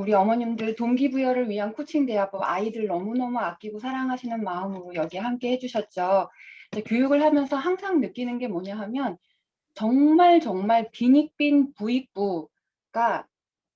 우리 어머님들 동기부여를 위한 코칭 대화법 아이들 너무너무 아끼고 사랑하시는 마음으로 여기 함께 해주셨죠. 교육을 하면서 항상 느끼는 게 뭐냐 하면 정말 정말 빈익빈 부익부가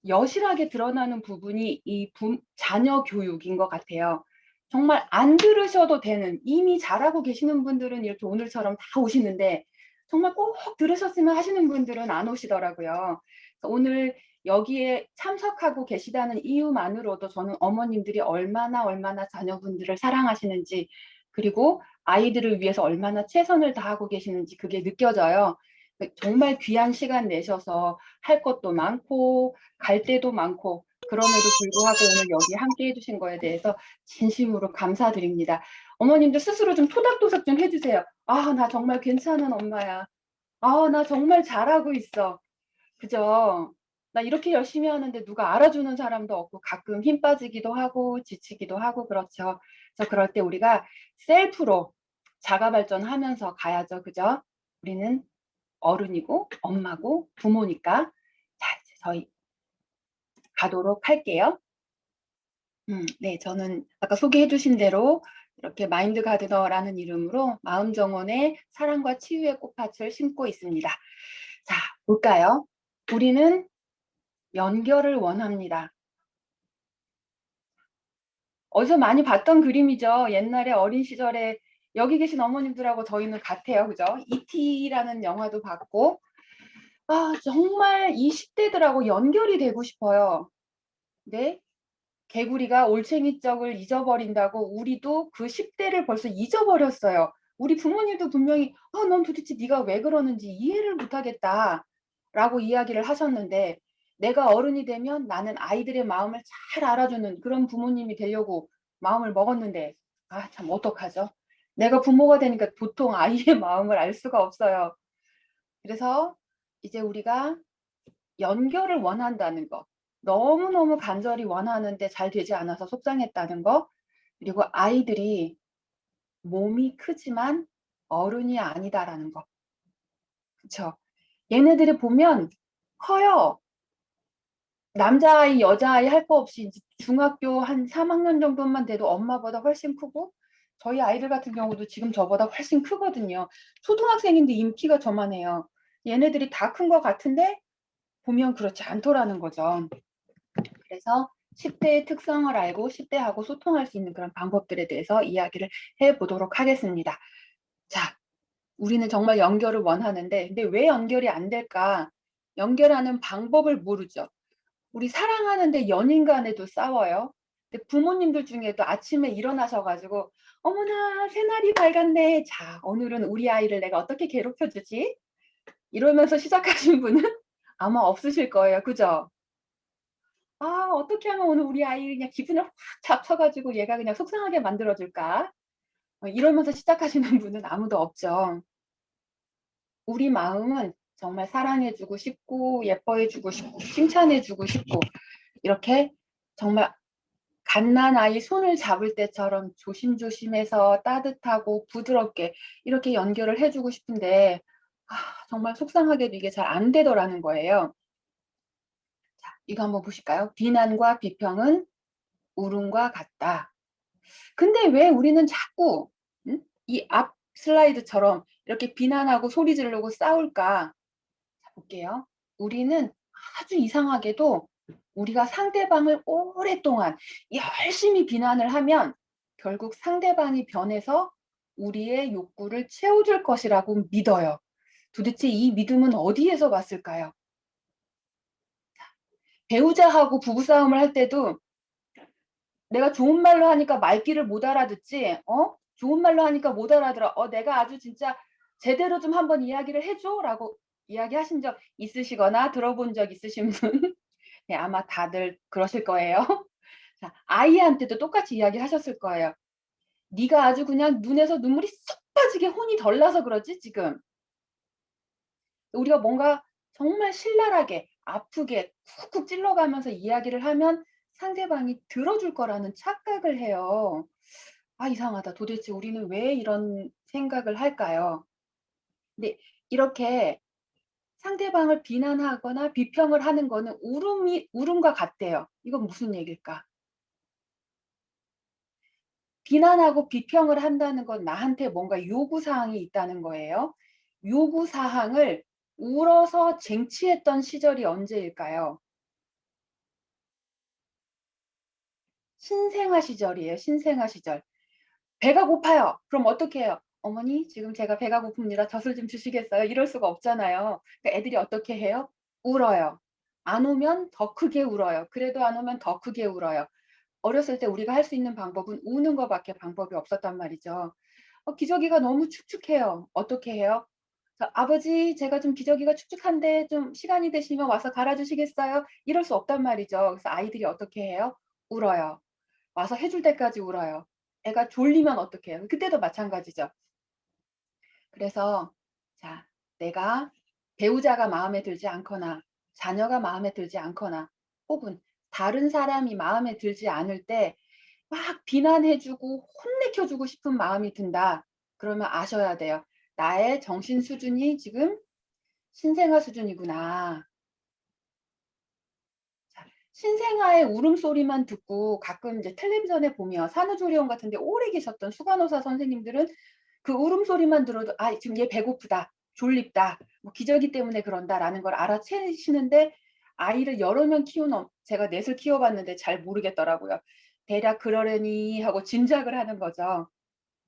여실하게 드러나는 부분이 이 자녀 교육인 것 같아요. 정말 안 들으셔도 되는, 이미 잘하고 계시는 분들은 이렇게 오늘처럼 다 오시는데 정말 꼭 들으셨으면 하시는 분들은 안 오시더라고요. 오늘 여기에 참석하고 계시다는 이유만으로도 저는 어머님들이 얼마나 자녀분들을 사랑하시는지, 그리고 아이들을 위해서 얼마나 최선을 다하고 계시는지 그게 느껴져요. 정말 귀한 시간 내셔서 할 것도 많고 갈 데도 많고 그럼에도 불구하고 오늘 여기 함께 해주신 거에 대해서 진심으로 감사드립니다. 어머님들 스스로 좀 토닥토닥 좀 해주세요. 아, 나 정말 괜찮은 엄마야. 아, 나 정말 잘하고 있어. 그죠? 나 이렇게 열심히 하는데 누가 알아주는 사람도 없고 가끔 힘 빠지기도 하고 지치기도 하고 그렇죠. 그래서 그럴 때 우리가 셀프로 자가 발전하면서 가야죠. 그죠? 우리는 어른이고 엄마고 부모니까. 자, 이제 저희 가도록 할게요. 네, 저는 아까 소개해 주신 대로 이렇게 마인드 가드너라는 이름으로 마음 정원에 사랑과 치유의 꽃밭을 심고 있습니다. 자, 볼까요? 우리는 연결을 원합니다. 어디서 많이 봤던 그림이죠. 옛날에 어린 시절에 여기 계신 어머님들하고 저희는 같아요. 그죠? E.T.라는 영화도 봤고, 아, 정말 이 10대들하고 연결이 되고 싶어요. 네? 개구리가 올챙이 적을 잊어버린다고 우리도 그 10대를 벌써 잊어버렸어요. 우리 부모님도 분명히 넌 도대체 네가 왜 그러는지 이해를 못하겠다 라고 이야기를 하셨는데, 내가 어른이 되면 나는 아이들의 마음을 잘 알아주는 그런 부모님이 되려고 마음을 먹었는데, 아, 참 어떡하죠? 내가 부모가 되니까 보통 아이의 마음을 알 수가 없어요. 그래서 이제 우리가 연결을 원한다는 거, 너무너무 간절히 원하는데 잘 되지 않아서 속상했다는 거, 그리고 아이들이 몸이 크지만 어른이 아니다라는 거. 그쵸? 얘네들이 보면 커요. 남자아이, 여자아이 할 거 없이 이제 중학교 한 3학년 정도만 돼도 엄마보다 훨씬 크고, 저희 아이들 같은 경우도 지금 저보다 훨씬 크거든요. 초등학생인데 인기가 저만해요. 얘네들이 다 큰 것 같은데 보면 그렇지 않더라는 거죠. 그래서 10대의 특성을 알고 10대하고 소통할 수 있는 그런 방법들에 대해서 이야기를 해보도록 하겠습니다. 자, 우리는 정말 연결을 원하는데, 근데 왜 연결이 안 될까? 연결하는 방법을 모르죠. 우리 사랑하는데 연인 간에도 싸워요. 근데 부모님들 중에도 아침에 일어나셔가지고, 어머나, 새날이 밝았네. 자, 오늘은 우리 아이를 내가 어떻게 괴롭혀주지? 이러면서 시작하신 분은 아마 없으실 거예요. 그죠? 아, 어떻게 하면 오늘 우리 아이 그냥 기분을 확 잡쳐가지고 얘가 그냥 속상하게 만들어줄까? 이러면서 시작하시는 분은 아무도 없죠. 우리 마음은 정말 사랑해주고 싶고, 예뻐해주고 싶고, 칭찬해주고 싶고, 이렇게 정말 갓난아이 손을 잡을 때처럼 조심조심해서 따뜻하고 부드럽게 이렇게 연결을 해주고 싶은데, 아, 정말 속상하게도 이게 잘 안 되더라는 거예요. 자, 이거 한번 보실까요? 비난과 비평은 울음과 같다. 근데 왜 우리는 자꾸 이 앞 슬라이드처럼 이렇게 비난하고 소리 지르고 싸울까? 자, 볼게요. 우리는 아주 이상하게도 우리가 상대방을 오랫동안 열심히 비난을 하면 결국 상대방이 변해서 우리의 욕구를 채워줄 것이라고 믿어요. 도대체 이 믿음은 어디에서 왔을까요? 배우자하고 부부싸움을 할 때도 내가 좋은 말로 하니까 말귀를 못 알아듣지, 좋은 말로 하니까 못 알아들어. 내가 아주 진짜 제대로 좀 한번 이야기를 해줘. 라고 이야기하신 적 있으시거나 들어본 적 있으신 분? 네, 아마 다들 그러실 거예요. 자, 아이한테도 똑같이 이야기하셨을 거예요. 네가 아주 그냥 눈에서 눈물이 쏙 빠지게 혼이 덜 나서 그러지, 지금. 우리가 뭔가 정말 신랄하게, 아프게 쿡쿡 찔러가면서 이야기를 하면 상대방이 들어줄 거라는 착각을 해요. 아, 이상하다. 도대체 우리는 왜 이런 생각을 할까요? 근데 이렇게 상대방을 비난하거나 비평을 하는 거는 울음과 같대요. 이건 무슨 얘기일까? 비난하고 비평을 한다는 건 나한테 뭔가 요구 사항이 있다는 거예요. 요구 사항을 울어서 쟁취했던 시절이 언제일까요? 신생아 시절이에요. 신생아 시절. 배가 고파요. 그럼 어떻게 해요? "어머니 지금 제가 배가 고픕니다. 젖을 좀 주시겠어요?" 이럴 수가 없잖아요. 그러니까 애들이 어떻게 해요? 울어요. 안 오면 더 크게 울어요. 그래도 안 오면 더 크게 울어요. 어렸을 때 우리가 할 수 있는 방법은 우는 거 밖에 방법이 없었단 말이죠. 기저귀가 너무 축축해요. 어떻게 해요? "아버지 제가 좀 기저귀가 축축한데 좀 시간이 되시면 와서 갈아 주시겠어요?" 이럴 수 없단 말이죠. 그래서 아이들이 어떻게 해요? 울어요. 와서 해줄 때까지 울어요. 애가 졸리면 어떻게 해요? 그때도 마찬가지죠. 그래서 자, 내가 배우자가 마음에 들지 않거나 자녀가 마음에 들지 않거나 혹은 다른 사람이 마음에 들지 않을 때 막 비난해 주고 혼내켜 주고 싶은 마음이 든다. 그러면 아셔야 돼요. '나의 정신 수준이 지금 신생아 수준이구나.' 자, 신생아의 울음소리만 듣고 가끔 이제 텔레비전에 보면 산후조리원 같은 데 오래 계셨던 수간호사 선생님들은 그 울음소리만 들어도 '아 지금 얘 배고프다. 졸립다. 뭐 기저귀 때문에 그런다.'라는 걸 알아채시는데 아이를 여러 명 키우는 제가 넷을 키워 봤는데 잘 모르겠더라고요. '대략 그러려니.' 하고 짐작을 하는 거죠.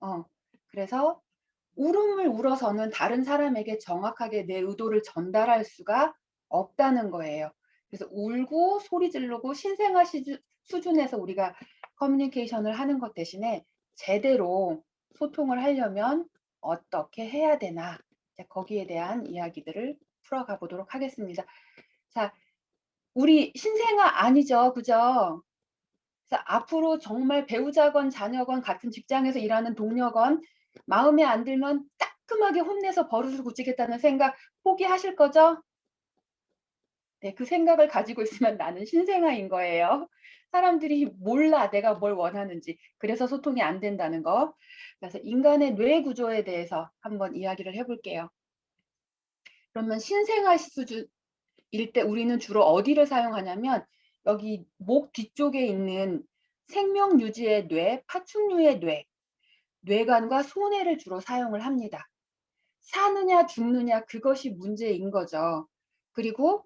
어. 그래서 울음을 울어서는 다른 사람에게 정확하게 내 의도를 전달할 수가 없다는 거예요. 그래서 울고 소리 지르고 신생아 수준에서 우리가 커뮤니케이션을 하는 것 대신에 제대로 소통을 하려면 어떻게 해야 되나 이제 거기에 대한 이야기들을 풀어가 보도록 하겠습니다. 자, 우리 신생아 아니죠. 그죠? 그래서 앞으로 정말 배우자건 자녀건 같은 직장에서 일하는 동료건 마음에 안 들면 따끔하게 혼내서 버릇을 고치겠다는 생각 포기하실 거죠? 네. 그 생각을 가지고 있으면 나는 신생아인 거예요. 사람들이 몰라 내가 뭘 원하는지. 그래서 소통이 안 된다는 거. 그래서 인간의 뇌 구조에 대해서 한번 이야기를 해 볼게요. 그러면 신생아 수준일 때 우리는 주로 어디를 사용하냐면 여기 목 뒤쪽에 있는 생명 유지의 뇌, 파충류의 뇌, 뇌관과 소뇌를 주로 사용을 합니다. 사느냐 죽느냐 그것이 문제인 거죠. 그리고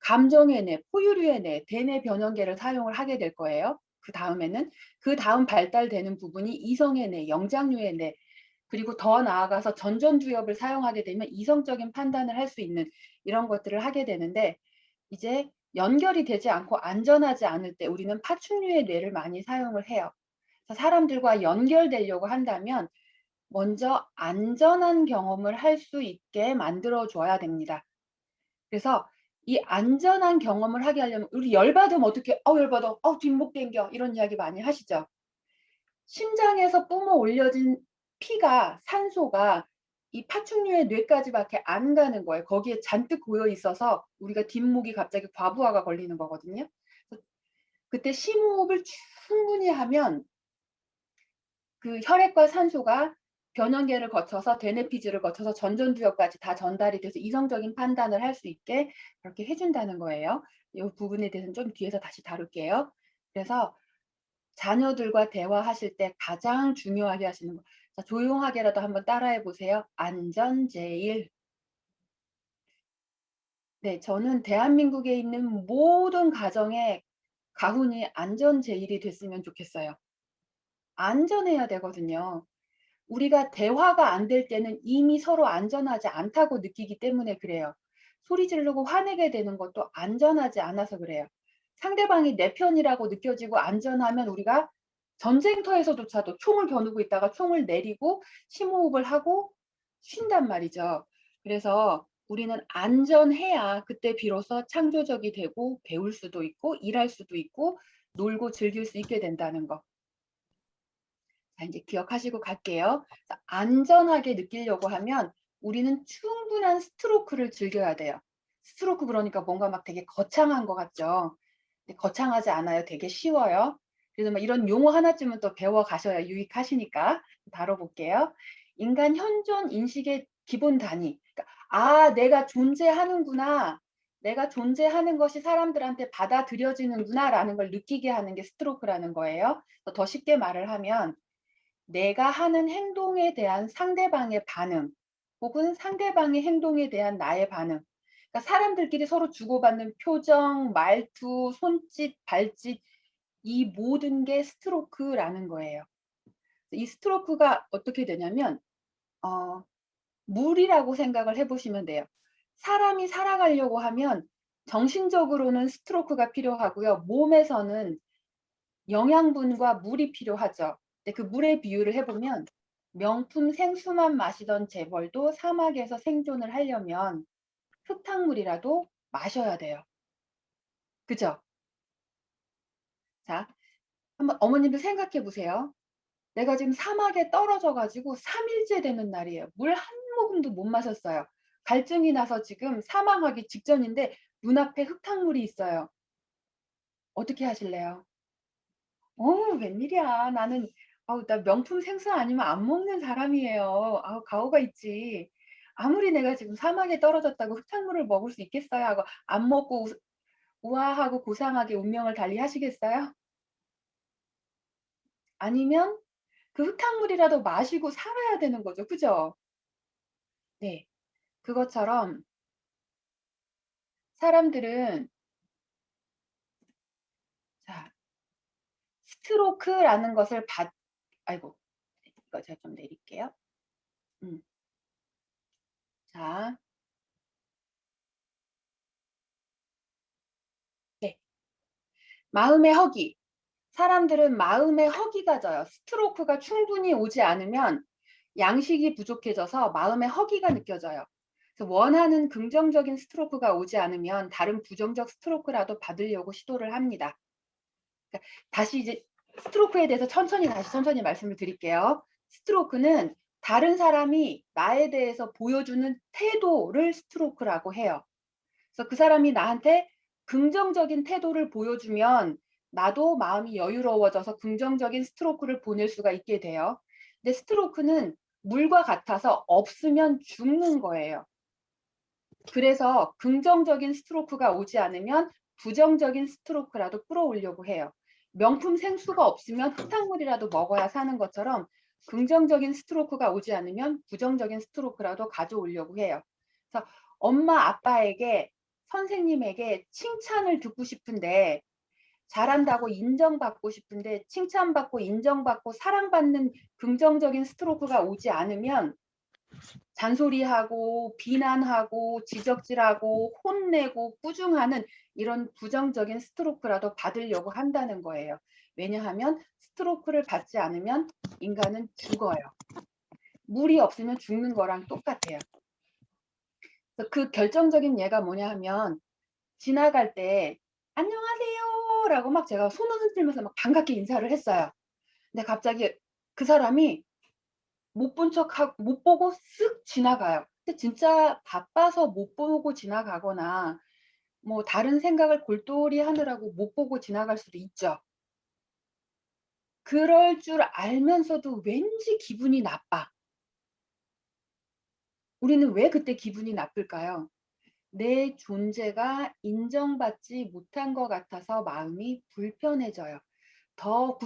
감정의 뇌, 포유류의 뇌, 대뇌 변형계를 사용을 하게 될 거예요. 그다음 발달되는 부분이 이성의 뇌, 영장류의 뇌, 그리고 더 나아가서 전전두엽을 사용하게 되면 이성적인 판단을 할 수 있는 이런 것들을 하게 되는데 이제 연결이 되지 않고 안전하지 않을 때 우리는 파충류의 뇌를 많이 사용을 해요. 그래서 사람들과 연결되려고 한다면 먼저 안전한 경험을 할 수 있게 만들어 줘야 됩니다. 그래서 이 안전한 경험을 하게 하려면 우리 열 받으면 어떻게 "어우 열 받아. 어우 뒷목 당겨." 이런 이야기 많이 하시죠. 심장에서 뿜어 올려진 피가 산소가 이 파충류의 뇌까지밖에 안 가는 거예요. 거기에 잔뜩 고여 있어서 우리가 뒷목이 갑자기 과부하가 걸리는 거거든요. 그래서 그때 심호흡을 충분히 하면 그 혈액과 산소가 변형계를 거쳐서 대뇌피질을 거쳐서 전전두엽까지 다 전달이 돼서 이성적인 판단을 할 수 있게 그렇게 해 준다는 거예요. 이 부분에 대해서는 좀 뒤에서 다시 다룰게요. 그래서 자녀들과 대화하실 때 가장 중요하게 하시는 거. 자, 조용하게라도 한번 따라해 보세요. 안전 제일. 네, 저는 대한민국에 있는 모든 가정의 가훈이 안전 제일이 됐으면 좋겠어요. 안전해야 되거든요. 우리가 대화가 안 될 때는 이미 서로 안전하지 않다고 느끼기 때문에 그래요. 소리 지르고 화내게 되는 것도 안전하지 않아서 그래요. 상대방이 내 편이라고 느껴지고 안전하면 우리가 전쟁터에서조차도 총을 겨누고 있다가 총을 내리고 심호흡을 하고 쉰단 말이죠. 그래서 우리는 안전해야 그때 비로소 창조적이 되고 배울 수도 있고 일할 수도 있고 놀고 즐길 수 있게 된다는 거. 자, 인제 기억하시고 갈게요. 자, 안전하게 느끼려고 하면 우리는 충분한 스트로크를 즐겨야 돼요. 스트로크 그러니까 뭔가 막 되게 거창한 것 같죠. 근데 거창하지 않아요. 되게 쉬워요. 그래서 막 이런 용어 하나쯤은 또 배워 가셔야 유익하시니까 다뤄 볼게요. 인간 현존 인식의 기본 단위. 그러니까 아, 내가 존재하는구나. 내가 존재하는 것이 사람들한테 받아들여지는구나라는 걸 느끼게 하는 게 스트로크라는 거예요. 더 쉽게 말을 하면 내가 하는 행동에 대한 상대방의 반응 혹은 상대방의 행동에 대한 나의 반응. 그러니까 사람들끼리 서로 주고받는 표정, 말투, 손짓, 발짓 이 모든 게 스트로크라는 거예요. 이 스트로크가 어떻게 되냐면 물이라고 생각을 해 보시면 돼요. 사람이 살아가려고 하면 정신적으로는 스트로크가 필요하고요. 몸에서는 영양분과 물이 필요하죠. 근데 그 물의 비유를 해 보면 명품 생수만 마시던 재벌도 사막에서 생존을 하려면 흙탕물이라도 마셔야 돼요. 그죠? 자, 한번 어머님도 생각해 보세요. 내가 지금 사막에 떨어져 가지고 3 일째 되는 날이에요. 물 한 모금도 못 마셨어요. 갈증이 나서 지금 사망하기 직전인데 눈앞에 흙탕물이 있어요. 어떻게 하실래요? 웬일이야. 나는 나 명품 생수 아니면 안 먹는 사람이에요. 아우 가오가 있지. 아무리 내가 지금 사막에 떨어졌다고 흙탕물을 먹을 수 있겠어요 하고 안 먹고 우아하고 고상하게 운명을 달리하시겠어요? 아니면 그 흙탕물이라도 마시고 살아야 되는 거죠. 그죠? 네. 그것처럼 사람들은 자 스트로크라는 것을 받 아이고 이거 제가 좀 내릴게요. 음. 자 네. 마음의 허기. 사람들은 마음의 허기가 져요. 스트로크가 충분히 오지 않으면 양식이 부족해져서 마음의 허기가 느껴져요. 그래서 원하는 긍정적인 스트로크가 오지 않으면 다른 부정적 스트로크라도 받으려고 시도를 합니다. 그러니까 다시 이제 스트로크에 대해서 천천히 말씀을 드릴게요. 스트로크는 다른 사람이 나에 대해서 보여주는 태도를 스트로크라고 해요. 그래서 그 사람이 나한테 긍정적인 태도를 보여주면 나도 마음이 여유로워져서 긍정적인 스트로크를 보낼 수가 있게 돼요. 근데 스트로크는 물과 같아서 없으면 죽는 거예요. 그래서 긍정적인 스트로크가 오지 않으면 부정적인 스트로크라도 끌어오려고 해요. 명품 생수가 없으면 흙탕물이라도 먹어야 사는 것처럼 긍정적인 스트로크가 오지 않으면 부정적인 스트로크라도 가져오려고 해요. 그래서 엄마 아빠에게 선생님에게 칭찬을 듣고 싶은데 잘한다고 인정받고 싶은데 칭찬받고 인정받고 사랑받는 긍정적인 스트로크가 오지 않으면 잔소리하고 비난하고 지적질하고 혼내고 꾸중하는 이런 부정적인 스트로크라도 받으려고 한다는 거예요. 왜냐하면 스트로크를 받지 않으면 인간은 죽어요. 물이 없으면 죽는 거랑 똑같아요. 그래서 그 결정적인 예가 뭐냐 하면 지나갈 때 "안녕하세요." 라고 막 제가 손을 흔들면서 막 반갑게 인사를 했어요. 근데 갑자기 그 사람이 못 본 척하고 못 보고 쓱 지나가요. 근데 진짜 바빠서 못 보고 지나가거나 뭐 다른 생각을 골똘히 하느라고 못 보고 지나갈 수도 있죠. 그럴 줄 알면서도 왠지 기분이 나빠. 우리는 왜 그때 기분이 나쁠까요? 내 존재가 인정받지 못한 것 같아서 마음이 불편해져요. 더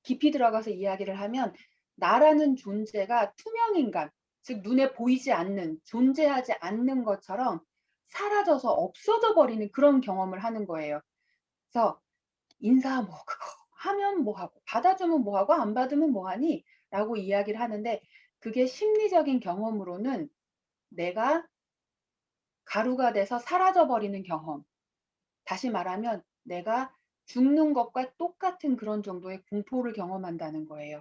깊이 들어가서 이야기를 하면 나라는 존재가 투명 인간, 즉 눈에 보이지 않는 존재하지 않는 것처럼 사라져서 없어져 버리는 그런 경험을 하는 거예요. 그래서 "인사 뭐 그거 하면 뭐 하고 받아주면 뭐 하고 안 받으면 뭐 하니?" 라고 이야기를 하는데 그게 심리적인 경험으로는 내가 가루가 돼서 사라져 버리는 경험. 다시 말하면 내가 죽는 것과 똑같은 그런 정도의 공포를 경험한다는 거예요.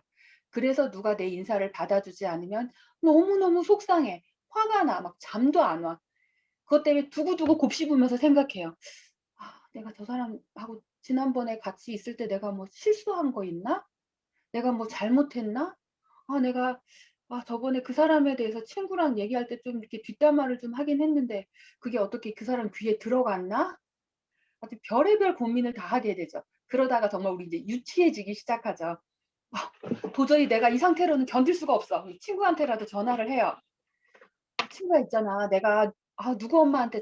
그래서 누가 내 인사를 받아주지 않으면 너무너무 속상해. 화가 나. 막 잠도 안 와. 그것 때문에 두고두고 곱씹으면서 생각해요. '아 내가 저 사람하고 지난번에 같이 있을 때 내가 뭐 실수한 거 있나? 내가 뭐 잘못했나? 내가 저번에 그 사람에 대해서 친구랑 얘기할 때 좀 이렇게 뒷담화를 좀 하긴 했는데 그게 어떻게 그 사람 귀에 들어갔나?' 아주 별의별 고민을 다 하게 되죠. 그러다가 정말 우리 이제 유치해지기 시작하죠. 도저히 내가 이 상태로는 견딜 수가 없어. 친구한테라도 전화를 해요. 친구가 있잖아. 내가 누구 엄마한테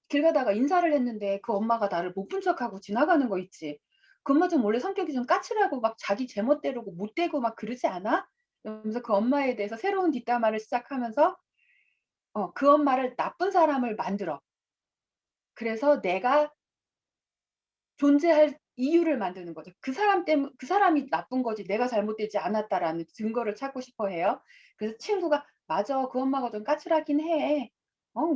길 가다가 인사를 했는데 그 엄마가 나를 못 본 척하고 지나가는 거 있지. 그 엄마 좀 원래 성격이 좀 까칠하고 막 자기 제멋대로고 못되고 막 그러지 않아?" 이러면서 그 엄마에 대해서 새로운 뒷담화를 시작하면서 그 엄마를 나쁜 사람을 만들어. 그래서 내가 존재할 이유를 만드는 거죠. 그 사람이 나쁜 거지 내가 잘못되지 않았다라는 증거를 찾고 싶어 해요. 그래서 친구가 "맞아. 그 엄마가 좀 까칠하긴 해.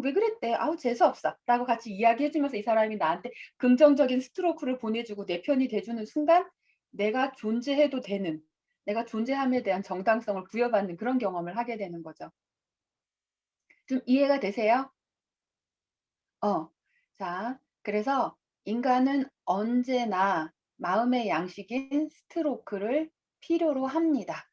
왜 그랬대? 아우 재수없어."라고 같이 이야기해 주면서 이 사람이 나한테 긍정적인 스트로크를 보내 주고 내 편이 돼 주는 순간 내가 존재해도 되는, 내가 존재함에 대한 정당성을 부여받는 그런 경험을 하게 되는 거죠. 좀 이해가 되세요? 어. 자, 그래서 인간은 언제나 마음의 양식인 스트로크를 필요로 합니다.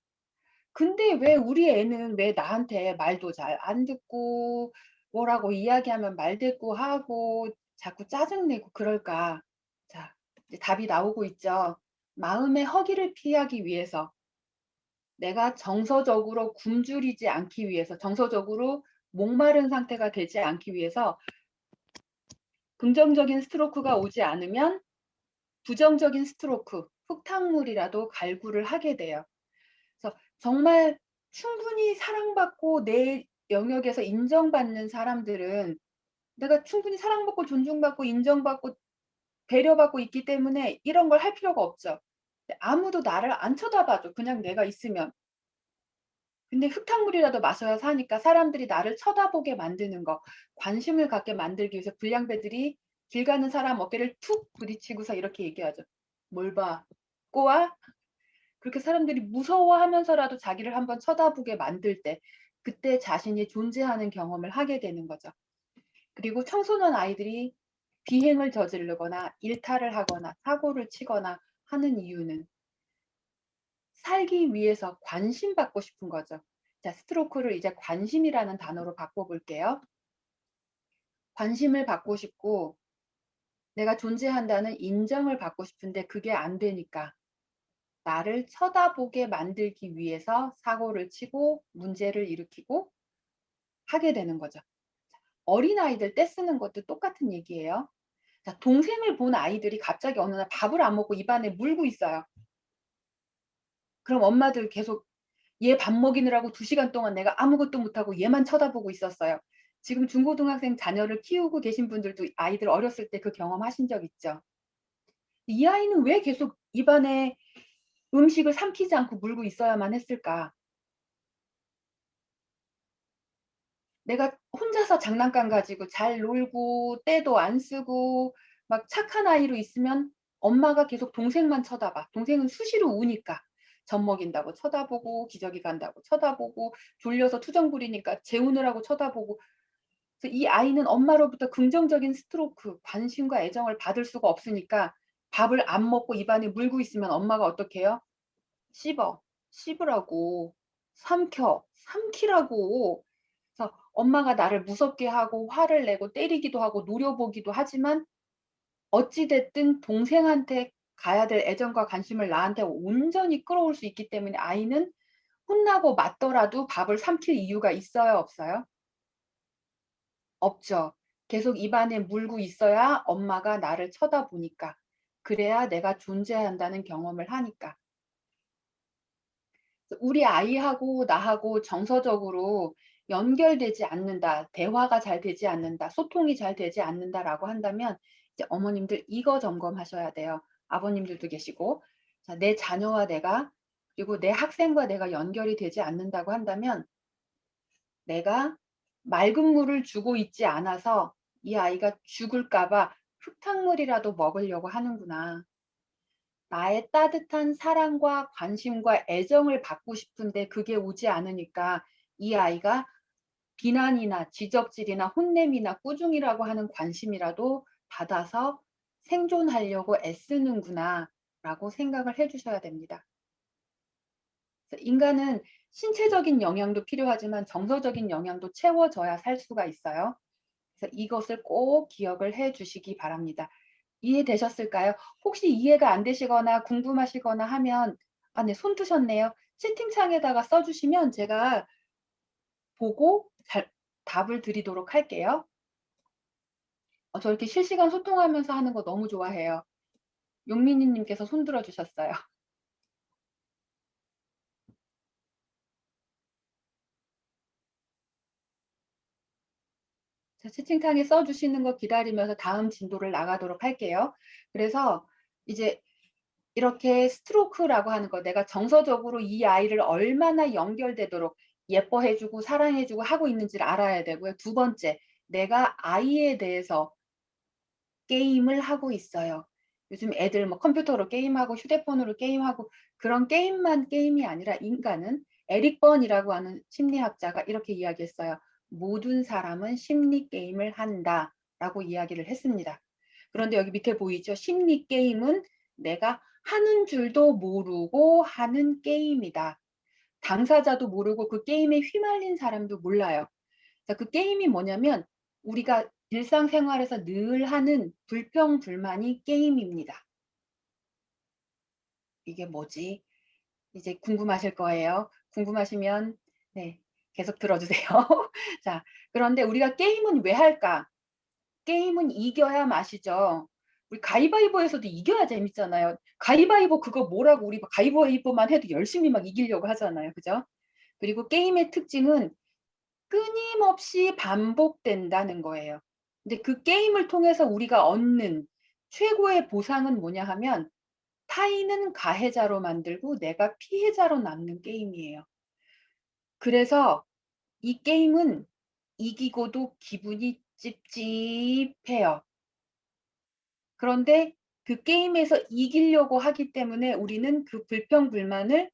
근데 왜 우리 애는 왜 나한테 말도 잘 안 듣고 뭐라고 이야기하면 말대꾸하고 자꾸 짜증내고 그럴까? 자, 이제 답이 나오고 있죠. 마음의 허기를 피하기 위해서, 내가 정서적으로 굶주리지 않기 위해서, 정서적으로 목마른 상태가 되지 않기 위해서 긍정적인 스트로크가 오지 않으면 부정적인 스트로크, 흙탕물이라도 갈구를 하게 돼요. 그래서 정말 충분히 사랑받고 내 영역에서 인정받는 사람들은, 내가 충분히 사랑받고 존중받고 인정받고 배려받고 있기 때문에 이런 걸 할 필요가 없죠. 아무도 나를 안 쳐다봐 줘, 그냥 내가 있으면. 근데 흙탕물이라도 마셔야 사니까 사람들이 나를 쳐다보게 만드는 거, 관심을 갖게 만들기 위해서 불량배들이 길 가는 사람 어깨를 툭 부딪히고서 이렇게 얘기하죠. "뭘 봐. 꼬아?" 그렇게 사람들이 무서워하면서라도 자기를 한번 쳐다보게 만들 때, 그때 자신이 존재하는 경험을 하게 되는 거죠. 그리고 청소년 아이들이 비행을 저지르거나 일탈을 하거나 사고를 치거나 하는 이유는 살기 위해서 관심받고 싶은 거죠. 자, 스트로크를 이제 관심이라는 단어로 바꿔 볼게요. 관심을 받고 싶고 내가 존재한다는 인정을 받고 싶은데 그게 안 되니까 나를 쳐다보게 만들기 위해서 사고를 치고 문제를 일으키고 하게 되는 거죠. 어린아이들 떼쓰는 것도 똑같은 얘기예요. 자, 동생을 본 아이들이 갑자기 어느 날 밥을 안 먹고 입안에 물고 있어요. 그럼 엄마들 계속 얘 밥 먹이느라고 2시간 동안 내가 아무것도 못하고 얘만 쳐다보고 있었어요. 지금 중고등학생 자녀를 키우고 계신 분들도 아이들 어렸을 때 그 경험하신 적 있죠? 이 아이는 왜 계속 입안에 음식을 삼키지 않고 물고 있어야만 했을까? 내가 혼자서 장난감 가지고 잘 놀고 떼도 안 쓰고 막 착한 아이로 있으면 엄마가 계속 동생만 쳐다봐. 동생은 수시로 우니까. 젖 먹인다고 쳐다보고 기저귀 간다고 쳐다보고 졸려서 투정 부리니까 재우느라고 쳐다보고. 그래서 이 아이는 엄마로부터 긍정적인 스트로크, 관심과 애정을 받을 수가 없으니까 밥을 안 먹고 입안에 물고 있으면 엄마가 어떻게 해요? 씹어. 씹으라고. 삼켜. 삼키라고. 그래서 엄마가 나를 무섭게 하고 화를 내고 때리기도 하고 노려보기도 하지만 어찌 됐든 동생한테 가야 될 애정과 관심을 나한테 온전히 끌어올 수 있기 때문에 아이는 혼나고 맞더라도 밥을 삼킬 이유가 있어요, 없어요? 없죠. 계속 입안에 물고 있어야 엄마가 나를 쳐다보니까. 그래야 내가 존재한다는 경험을 하니까. 우리 아이하고 나하고 정서적으로 연결되지 않는다, 대화가 잘 되지 않는다, 소통이 잘 되지 않는다라고 한다면 이제 어머님들 이거 점검하셔야 돼요. 아버님들도 계시고. 자, 내 자녀와 내가, 그리고 내 학생과 내가 연결이 되지 않는다고 한다면 내가 맑은 물을 주고 있지 않아서 이 아이가 죽을까 봐 흙탕물이라도 먹으려고 하는구나. 나의 따뜻한 사랑과 관심과 애정을 받고 싶은데 그게 오지 않으니까 이 아이가 비난이나 지적질이나 혼냄이나 꾸중이라고 하는 관심이라도 받아서 생존하려고 애쓰는구나라고 생각을 해 주셔야 됩니다. 그래서 인간은 신체적인 영양도 필요하지만 정서적인 영양도 채워져야 살 수가 있어요. 그래서 이것을 꼭 기억을 해 주시기 바랍니다. 이해되셨을까요? 혹시 이해가 안 되시거나 궁금하시거나 하면 네, 손 드셨네요. 채팅창에다가 써 주시면 제가 보고 잘 답을 드리도록 할게요. 저 이렇게 실시간 소통하면서 하는 거 너무 좋아해요. 용민이 님께서 손 들어 주셨어요. 자, 채팅창에 써 주시는 거 기다리면서 다음 진도를 나가도록 할게요. 그래서 이제 이렇게 스트로크라고 하는 거, 내가 정서적으로 이 아이를 얼마나 연결되도록 예뻐해주고 사랑해주고 하고 있는지를 알아야 되고요. 두 번째, 내가 아이에 대해서 게임을 하고 있어요. 요즘 애들 뭐 컴퓨터로 게임하고 휴대폰으로 게임하고, 그런 게임만 게임이 아니라 인간은, 에릭 번이라고 하는 심리학자가 이렇게 이야기했어요. 모든 사람은 심리 게임을 한다 라고 이야기를 했습니다. 그런데 여기 밑에 보이죠? 심리 게임은 내가 하는 줄도 모르고 하는 게임이다. 당사자도 모르고 그 게임에 휘말린 사람도 몰라요. 그 게임이 뭐냐면 우리가 일상생활에서 늘 하는 불평불만이 게임입니다. 이게 뭐지? 이제 궁금하실 거예요. 궁금하시면 네, 계속 들어주세요. 자, 그런데 우리가 게임은 왜 할까? 게임은 이겨야 맛이죠. 우리 가위바위보에서도 이겨야 재밌잖아요. 가위바위보 그거 뭐라고, 우리 가위바위보만 해도 열심히 막 이기려고 하잖아요. 그죠? 그리고 게임의 특징은 끊임없이 반복된다는 거예요. 근데 그 게임을 통해서 우리가 얻는 최고의 보상은 뭐냐 하면 타인은 가해자로 만들고 내가 피해자로 남는 게임이에요. 그래서 이 게임은 이기고도 기분이 찝찝해요. 그런데 그 게임에서 이기려고 하기 때문에 우리는 그 불평불만을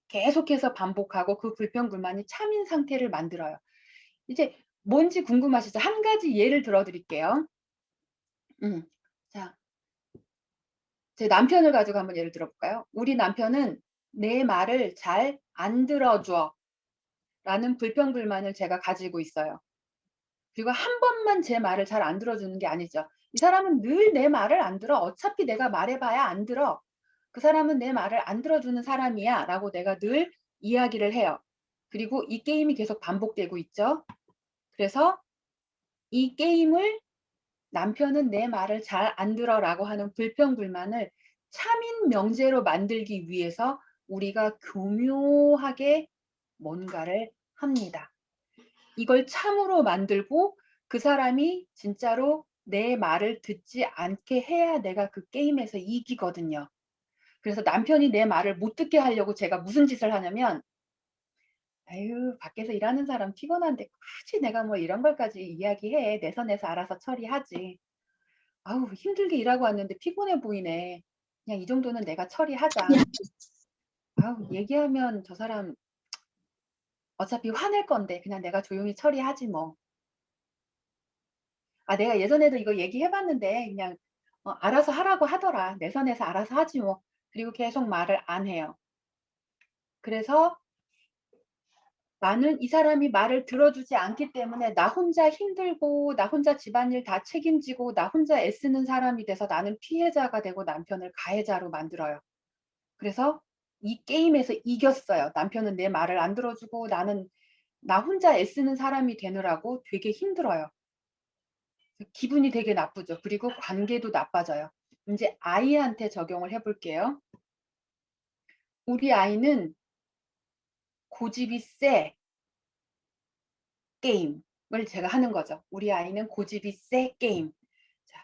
계속해서 반복하고 그 불평불만이 참인 상태를 만들어요. 이제 뭔지 궁금하시죠? 한 가지 예를 들어 드릴게요. 자, 제 남편을 가지고 한번 예를 들어볼까요? 우리 남편은 내 말을 잘 안 들어줘 라는 불평불만을 제가 가지고 있어요. 그리고 한 번만 제 말을 잘 안 들어주는 게 아니죠. 이 사람은 늘 내 말을 안 들어. 어차피 내가 말해봐야 안 들어. 그 사람은 내 말을 안 들어주는 사람이야 라고 내가 늘 이야기를 해요. 그리고 이 게임이 계속 반복되고 있죠. 그래서 이 게임을, 남편은 내 말을 잘 안 들어 라고 하는 불평불만을 참인 명제로 만들기 위해서 우리가 교묘하게 뭔가를 합니다. 이걸 참으로 만들고 그 사람이 진짜로 내 말을 듣지 않게 해야 내가 그 게임에서 이기거든요. 그래서 남편이 내 말을 못 듣게 하려고 제가 무슨 짓을 하냐면, 아유, 밖에서 일하는 사람 피곤한데 굳이 내가 뭐 이런 걸까지 이야기해. 내 선에서 알아서 처리하지. 아우, 힘들게 일하고 왔는데 피곤해 보이네. 그냥 이 정도는 내가 처리하자. 아우, 얘기하면 저 사람 어차피 화낼 건데 그냥 내가 조용히 처리하지 뭐. 아, 내가 예전에도 이거 얘기해봤는데 그냥 알아서 하라고 하더라. 내 선에서 알아서 하지 뭐. 그리고 계속 말을 안 해요. 그래서 나는 이 사람이 말을 들어주지 않기 때문에 나 혼자 힘들고 나 혼자 집안일 다 책임지고 나 혼자 애쓰는 사람이 돼서 나는 피해자가 되고 남편을 가해자로 만들어요. 그래서 이 게임에서 이겼어요. 남편은 내 말을 안 들어주고 나는 나 혼자 애쓰는 사람이 되느라고 되게 힘들어요. 기분이 되게 나쁘죠. 그리고 관계도 나빠져요. 이제 아이한테 적용을 해볼게요. 우리 아이는 고집이 세 게임을 제가 하는 거죠. 우리 아이는 고집이 세 게임. 자,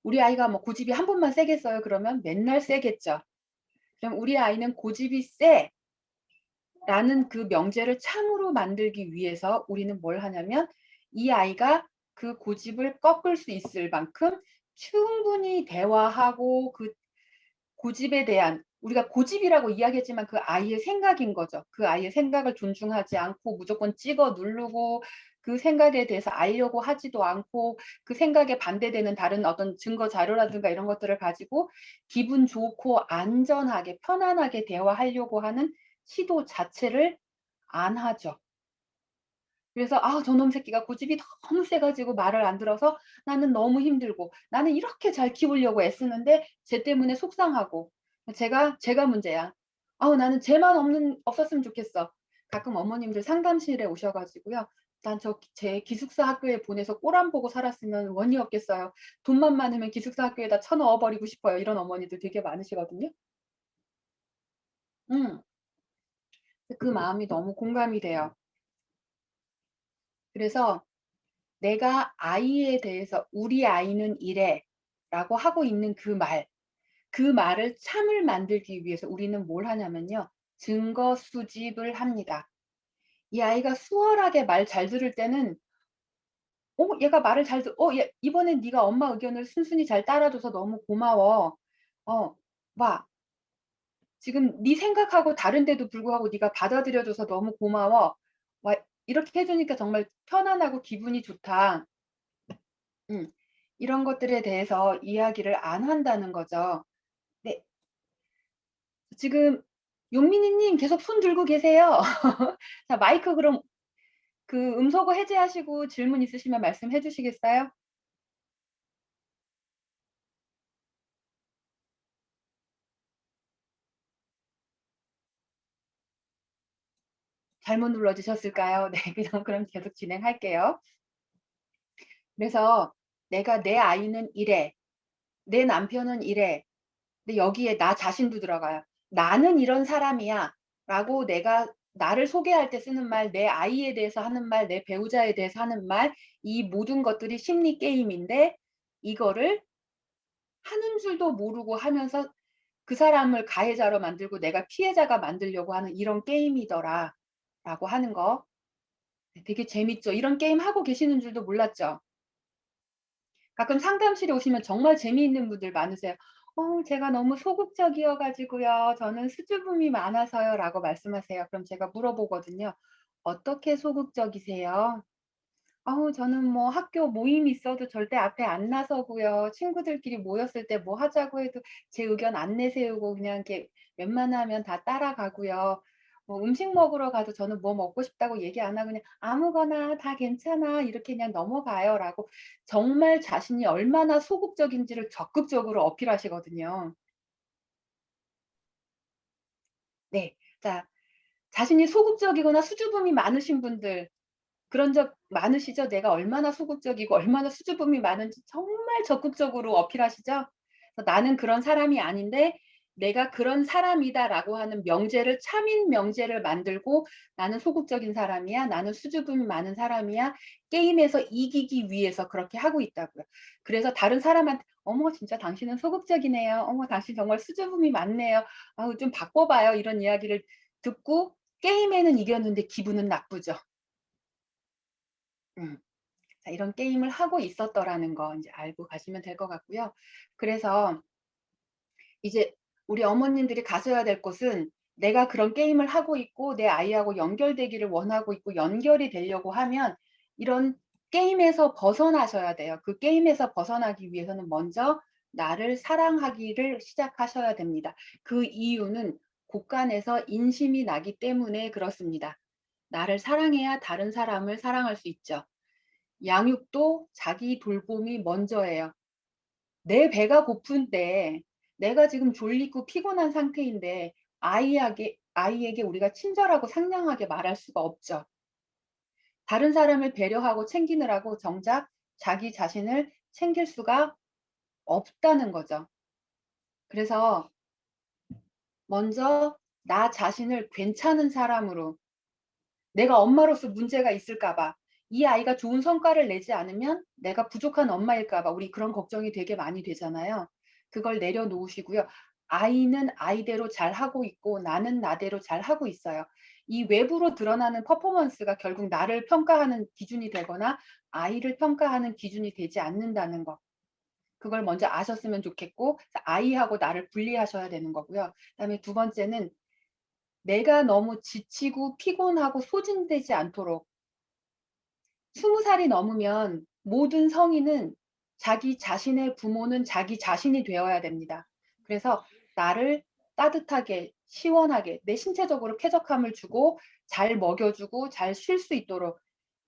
우리 아이가 뭐 고집이 한 번만 세겠어요? 그러면 맨날 세겠죠. 그럼 우리 아이는 고집이 세 라는 그 명제를 참으로 만들기 위해서 우리는 뭘 하냐면 이 아이가 그 고집을 꺾을 수 있을 만큼 충분히 대화하고 그 고집에 대한, 우리가 고집이라고 이야기했지만 그 아이의 생각인 거죠. 그 아이의 생각을 존중하지 않고 무조건 찍어 누르고 그 생각에 대해서 알려고 하지도 않고 그 생각에 반대되는 다른 어떤 증거 자료라든가 이런 것들을 가지고 기분 좋고 안전하게 편안하게 대화하려고 하는 시도 자체를 안 하죠. 그래서 저놈 새끼가 고집이 너무 세가지고 말을 안 들어서 나는 너무 힘들고 나는 이렇게 잘 키우려고 애쓰는데 쟤 때문에 속상하고 제가 문제야. 나는 쟤만 없었으면 좋겠어. 가끔 어머님들 상담실에 오셔가지고요. 난 제 기숙사 학교에 보내서 꼴 안 보고 살았으면 원이 없겠어요. 돈만 많으면 기숙사 학교에다 쳐넣어 버리고 싶어요. 이런 어머니들 되게 많으시거든요. 음. 그 마음이 너무 공감이 돼요. 그래서 내가 아이에 대해서 "우리 아이는 이래."라고 하고 있는 그 말을 참을 만들기 위해서 우리는 뭘 하냐면요. 증거 수집을 합니다. 이 아이가 수월하게 말 잘 들을 때는 얘가 말을 잘 듣 얘 이번엔 네가 엄마 의견을 순순히 잘 따라줘서 너무 고마워. 어 봐. 지금 네 생각하고 다른데도 불구하고 네가 받아들여 줘서 너무 고마워. 와 이렇게 해 주니까 정말 편안하고 기분이 좋다. 음. 이런 것들에 대해서 이야기를 안 한다는 거죠. 네. 지금 용민이 님 계속 손 들고 계세요. 자 마이크 그럼 그 음소거 해제하시고 질문 있으시면 말씀해 주시겠어요? 잘못 눌러 주셨을까요? 네. 그럼 계속 진행할게요. 그래서 내가 "내 아이는 이래. 내 남편은 이래." 근데 여기에 나 자신도 들어가요. "나는 이런 사람이야."라고 내가 나를 소개할 때 쓰는 말, 내 아이에 대해서 하는 말, 내 배우자에 대해서 하는 말, 이 모든 것들이 심리 게임인데 이거를 하는 줄도 모르고 하면서 그 사람을 가해자로 만들고 내가 피해자가 만들려고 하는 이런 게임이더라라고 하는 거. 네 되게 재밌죠. 이런 게임 하고 계시는 줄도 몰랐죠. 가끔 상담실에 오시면 정말 재미있는 분들 많으세요. 제가 너무 소극적이어 가지고요. 저는 수줍음이 많아서요."라고 말씀하세요. 그럼 제가 물어보거든요. "어떻게 소극적이세요?" 저는 뭐 학교 모임이 있어도 절대 앞에 안 나서고요. 친구들끼리 모였을 때 뭐 하자고 해도 제 의견 안 내세우고 그냥 이렇게 웬만하면 다 따라가고요. 뭐 음식 먹으러 가도 저는 뭐 먹고 싶다고 얘기 안 하고 그냥 "아무거나 다 괜찮아." 이렇게 그냥 넘어가요."라고 정말 자신이 얼마나 소극적인지를 적극적으로 어필하시거든요. 네. 자 자신이 소극적이거나 수줍음이 많으신 분들 그런 적 많으시죠? 내가 얼마나 소극적이고 얼마나 수줍음이 많은지 정말 적극적으로 어필하시죠? 나는 그런 사람이 아닌데 내가 그런 사람이다라고 하는 명제를 차민 명제를 만들고 나는 소극적인 사람이야. 나는 수줍음이 많은 사람이야. 게임에서 이기기 위해서 그렇게 하고 있다고요. 그래서 다른 사람한테 "어머 진짜 당신은 소극적이네요. 어머 당신 정말 수줍음이 많네요. 아우 좀 바꿔 봐요." 이런 이야기를 듣고 게임에는 이겼는데 기분은 나쁘죠. 음. 자 이런 게임을 하고 있었더라는 거 인제 알고 가시면 될 것 같고요. 그래서 이제 우리 어머님들이 가셔야 될 곳은 내가 그런 게임을 하고 있고 내 아이하고 연결되기를 원하고 있고 연결이 되려고 하면 이런 게임에서 벗어나셔야 돼요. 그 게임에서 벗어나기 위해서는 먼저 나를 사랑하기를 시작하셔야 됩니다. 그 이유는 곳간에서 인심이 나기 때문에 그렇습니다. 나를 사랑해야 다른 사람을 사랑할 수 있죠. 양육도 자기 돌봄이 먼저예요. 내 배가 고픈데 내가 지금 졸리고 피곤한 상태인데 아이에게 우리가 친절하고 상냥하게 말할 수가 없죠. 다른 사람을 배려하고 챙기느라고 정작 자기 자신을 챙길 수가 없다는 거죠. 그래서 먼저 나 자신을 괜찮은 사람으로 내가 엄마로서 문제가 있을까 봐, 이 아이가 좋은 성과를 내지 않으면 내가 부족한 엄마일까 봐 우리 그런 걱정이 되게 많이 되잖아요. 그걸 내려놓으시고요. 아이는 아이대로 잘하고 있고 나는 나대로 잘하고 있어요. 이 외부로 드러나는 퍼포먼스가 결국 나를 평가하는 기준이 되거나 아이를 평가하는 기준이 되지 않는다는 거. 그걸 먼저 아셨으면 좋겠고 아이하고 나를 분리하셔야 되는 거고요. 그다음에 두 번째는 내가 너무 지치고 피곤하고 소진되지 않도록 20 살이 넘으면 모든 성인은 자기 자신의 부모는 자기 자신이 되어야 됩니다. 그래서 나를 따뜻하게 시원하게 내 신체적으로 쾌적함을 주고 잘 먹여 주고 잘 쉴 수 있도록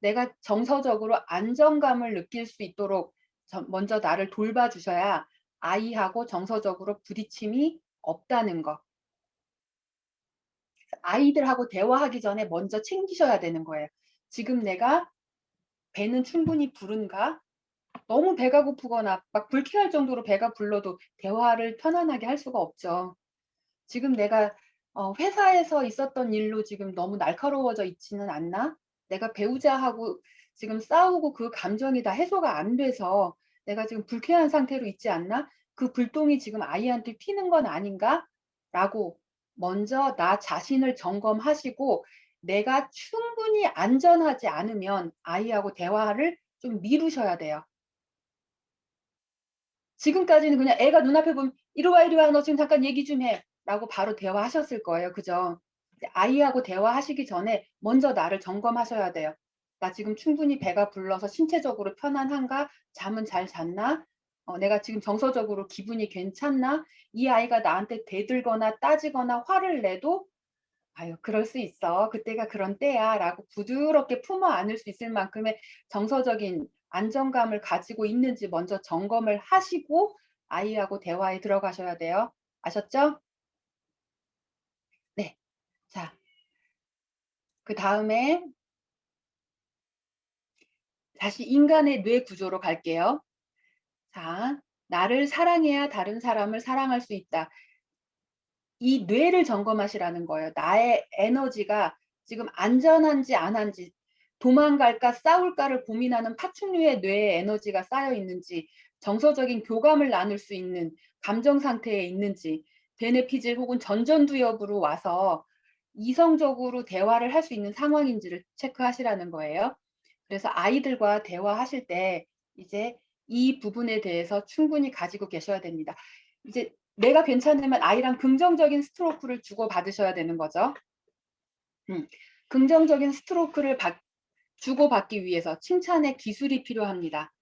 내가 정서적으로 안정감을 느낄 수 있도록 먼저 나를 돌봐 주셔야 아이하고 정서적으로 부딪힘이 없다는 거. 아이들하고 대화하기 전에 먼저 챙기셔야 되는 거예요. 지금 내가 배는 충분히 부른가? 너무 배가 고프거나 막 불쾌할 정도로 배가 불러도 대화를 편안하게 할 수가 없죠. 지금 내가 회사에서 있었던 일로 지금 너무 날카로워져 있지는 않나? 내가 배우자하고 지금 싸우고 그 감정이 다 해소가 안 돼서 내가 지금 불쾌한 상태로 있지 않나? 그 불똥이 지금 아이한테 튀는 건 아닌가? 라고 먼저 나 자신을 점검하시고 내가 충분히 안전하지 않으면 아이하고 대화를 좀 미루셔야 돼요. 지금까지는 그냥 애가 눈앞에 보면 "이리 와, 이리 와. 너 지금 잠깐 얘기 좀 해." 라고 바로 대화하셨을 거예요. 그죠? 이제 아이하고 대화하시기 전에 먼저 나를 점검하셔야 돼요. '나 지금 충분히 배가 불러서 신체적으로 편안한가? 잠은 잘 잤나? 내가 지금 정서적으로 기분이 괜찮나? 이 아이가 나한테 대들거나 따지거나 화를 내도 '아유 그럴 수 있어. 그때가 그런 때야.'라고 부드럽게 품어 안을 수 있을 만큼의 정서적인 안정감을 가지고 있는지 먼저 점검을 하시고 아이하고 대화에 들어가셔야 돼요. 아셨죠? 네. 자, 그다음에 다시 인간의 뇌 구조로 갈게요. 자, 나를 사랑해야 다른 사람을 사랑할 수 있다. 이 뇌를 점검하시라는 거예요. 나의 에너지가 지금 안전한지 안 한지, 도망갈까 싸울까를 고민하는 파충류의 뇌에 에너지가 쌓여 있는지, 정서적인 교감을 나눌 수 있는 감정 상태에 있는지, 베네피질 혹은 전전두엽으로 와서 이성적으로 대화를 할 수 있는 상황인지를 체크하시라는 거예요. 그래서 아이들과 대화하실 때 이제 이 부분에 대해서 충분히 가지고 계셔야 됩니다. 이제 내가 괜찮으면 아이랑 긍정적인 스트로크를 주고받으셔야 되는 거죠. 음. 긍정적인 스트로크를 주고받기 위해서 칭찬의 기술이 필요합니다.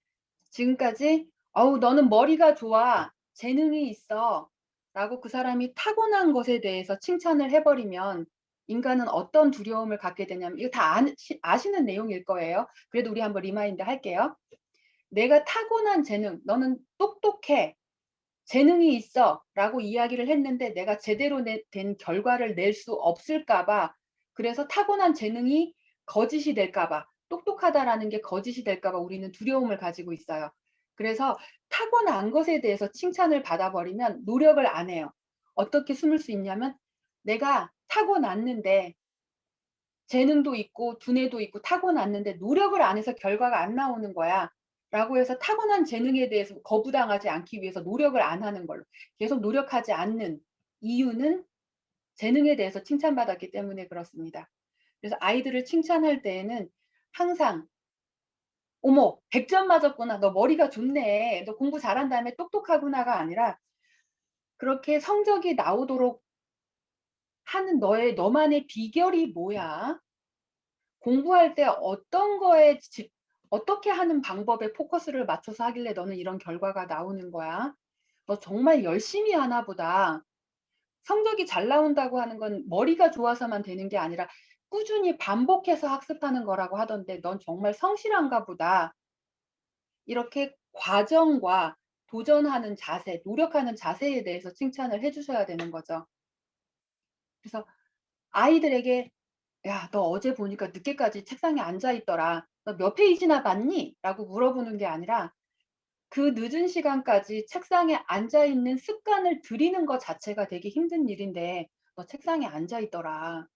지금까지 "어우 너는 머리가 좋아. 재능이 있어." 라고 그 사람이 타고난 것에 대해서 칭찬을 해 버리면 인간은 어떤 두려움을 갖게 되냐면, 이거 다 아시는 내용일 거예요. 그래도 우리 한번 리마인드 할게요. "내가 타고난 재능, 너는 똑똑해. 재능이 있어."라고 이야기를 했는데 내가 제대로 된 결과를 낼 수 없을까 봐, 그래서 타고난 재능이 거짓이 될까 봐, 똑똑하다라는 게 거짓이 될까 봐 우리는 두려움을 가지고 있어요. 그래서 타고난 것에 대해서 칭찬을 받아 버리면 노력을 안 해요. 어떻게 숨을 수 있냐면, 내가 타고났는데 재능도 있고 두뇌도 있고 타고났는데 노력을 안 해서 결과가 안 나오는 거야. 라고 해서 타고난 재능에 대해서 거부당하지 않기 위해서 노력을 안 하는 걸로. 계속 노력하지 않는 이유는 재능에 대해서 칭찬받았기 때문에 그렇습니다. 그래서 아이들을 칭찬할 때에는 항상 "어머 100점 맞았구나. 너 머리가 좋네. 너 공부 잘한 다음에 똑똑하구나."가 아니라 "그렇게 성적이 나오도록 하는 너만의 비결이 뭐야? 공부할 때 어떤 거에 어떻게 하는 방법에 포커스를 맞춰서 하길래 너는 이런 결과가 나오는 거야? 너 정말 열심히 하나 보다." 성적이 잘 나온다고 하는 건 머리가 좋아서만 되는 게 아니라 꾸준히 반복해서 학습하는 거라고 하던데 "넌 정말 성실한가 보다." 이렇게 과정과 도전하는 자세, 노력하는 자세에 대해서 칭찬을 해 주셔야 되는 거죠. 그래서 아이들에게 "야 너 어제 보니까 늦게까지 책상에 앉아 있더라. 너 몇 페이지나 봤니?" 라고 물어보는 게 아니라 그 늦은 시간까지 책상에 앉아 있는 습관을 들이는 것 자체가 되게 힘든 일인데 "너 책상에 앉아 있더라.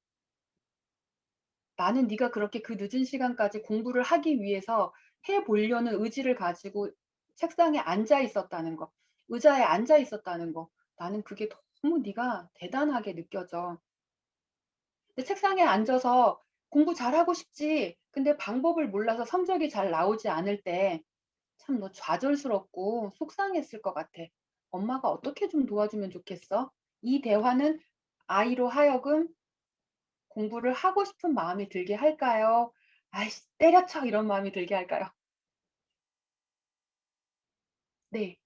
나는 네가 그렇게 그 늦은 시간까지 공부를 하기 위해서 해 보려는 의지를 가지고 책상에 앉아 있었다는 거, 의자에 앉아 있었다는 거, 나는 그게 너무 네가 대단하게 느껴져. 근데 책상에 앉아서 공부 잘하고 싶지. 근데 방법을 몰라서 성적이 잘 나오지 않을 때 참 너 좌절스럽고 속상했을 것 같아. 엄마가 어떻게 좀 도와주면 좋겠어?" 이 대화는 아이로 하여금 공부를 하고 싶은 마음이 들게 할까요? '아이씨 때려쳐.' 이런 마음이 들게 할까요? 네.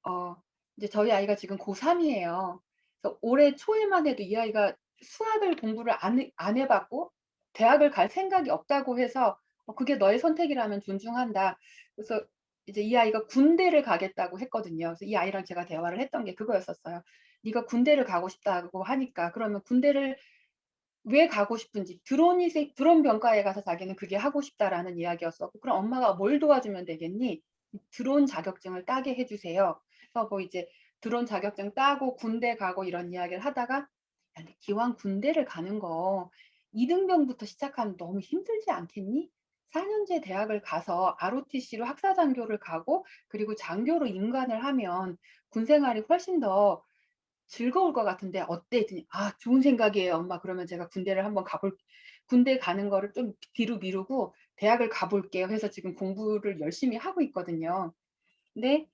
어 이제 저희 아이가 지금 고3 이에요. 그래서 올해 초에만 해도 이 아이가 수학을 공부를 안 해 봤고 대학을 갈 생각이 없다고 해서 "그게 너의 선택이라면 존중한다." 그래서 이제 이 아이가 군대를 가겠다고 했거든요. 그래서 이 아이랑 제가 대화를 했던 게 그거였었어요. "네가 군대를 가고 싶다고 하니까 그러면 군대를 왜 가고 싶은지 드론 병과에 가서 자기는 그게 하고 싶다라는 이야기였었고 그럼 엄마가 뭘 도와주면 되겠니? 드론 자격증을 따게 해 주세요. 그래서 뭐 이제 드론 자격증 따고 군대 가고 이런 이야기를 하다가 야 근데 기왕 군대를 가는 거 이등병부터 시작하면 너무 힘들지 않겠니? 4년제 대학을 가서 ROTC로 학사 장교를 가고 그리고 장교로 임관을 하면 군 생활이 훨씬 더 즐거울 것 같은데 어때? 했더니 아 좋은 생각이에요 엄마. 그러면 제가 군대를 한번 가볼 군대 가는 거를 좀 뒤로 미루고 대학을 가볼게요 해서 지금 공부를 열심히 하고 있거든요. 근데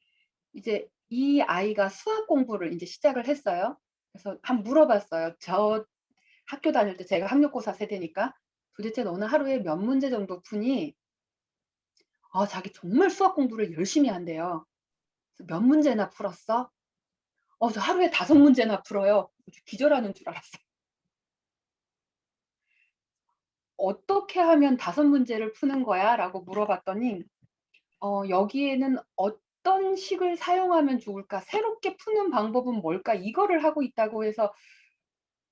이제 이 아이가 수학 공부를 이제 시작을 했어요. 그래서 한번 물어봤어요. 저 학교 다닐 때 제가 학력고사 세대니까 도대체 너는 하루에 몇 문제 정도 푸니? 아 자기 정말 수학 공부를 열심히 한대요. 그래서 몇 문제나 풀었어? 저 하루에 5문제나 풀어요. 기절하는 줄 알았어요. "어떻게 하면 5문제를 푸는 거야?"라고 물어봤더니 "여기에는 어떤 식을 사용하면 좋을까? 새롭게 푸는 방법은 뭘까?" 이거를 하고 있다고 해서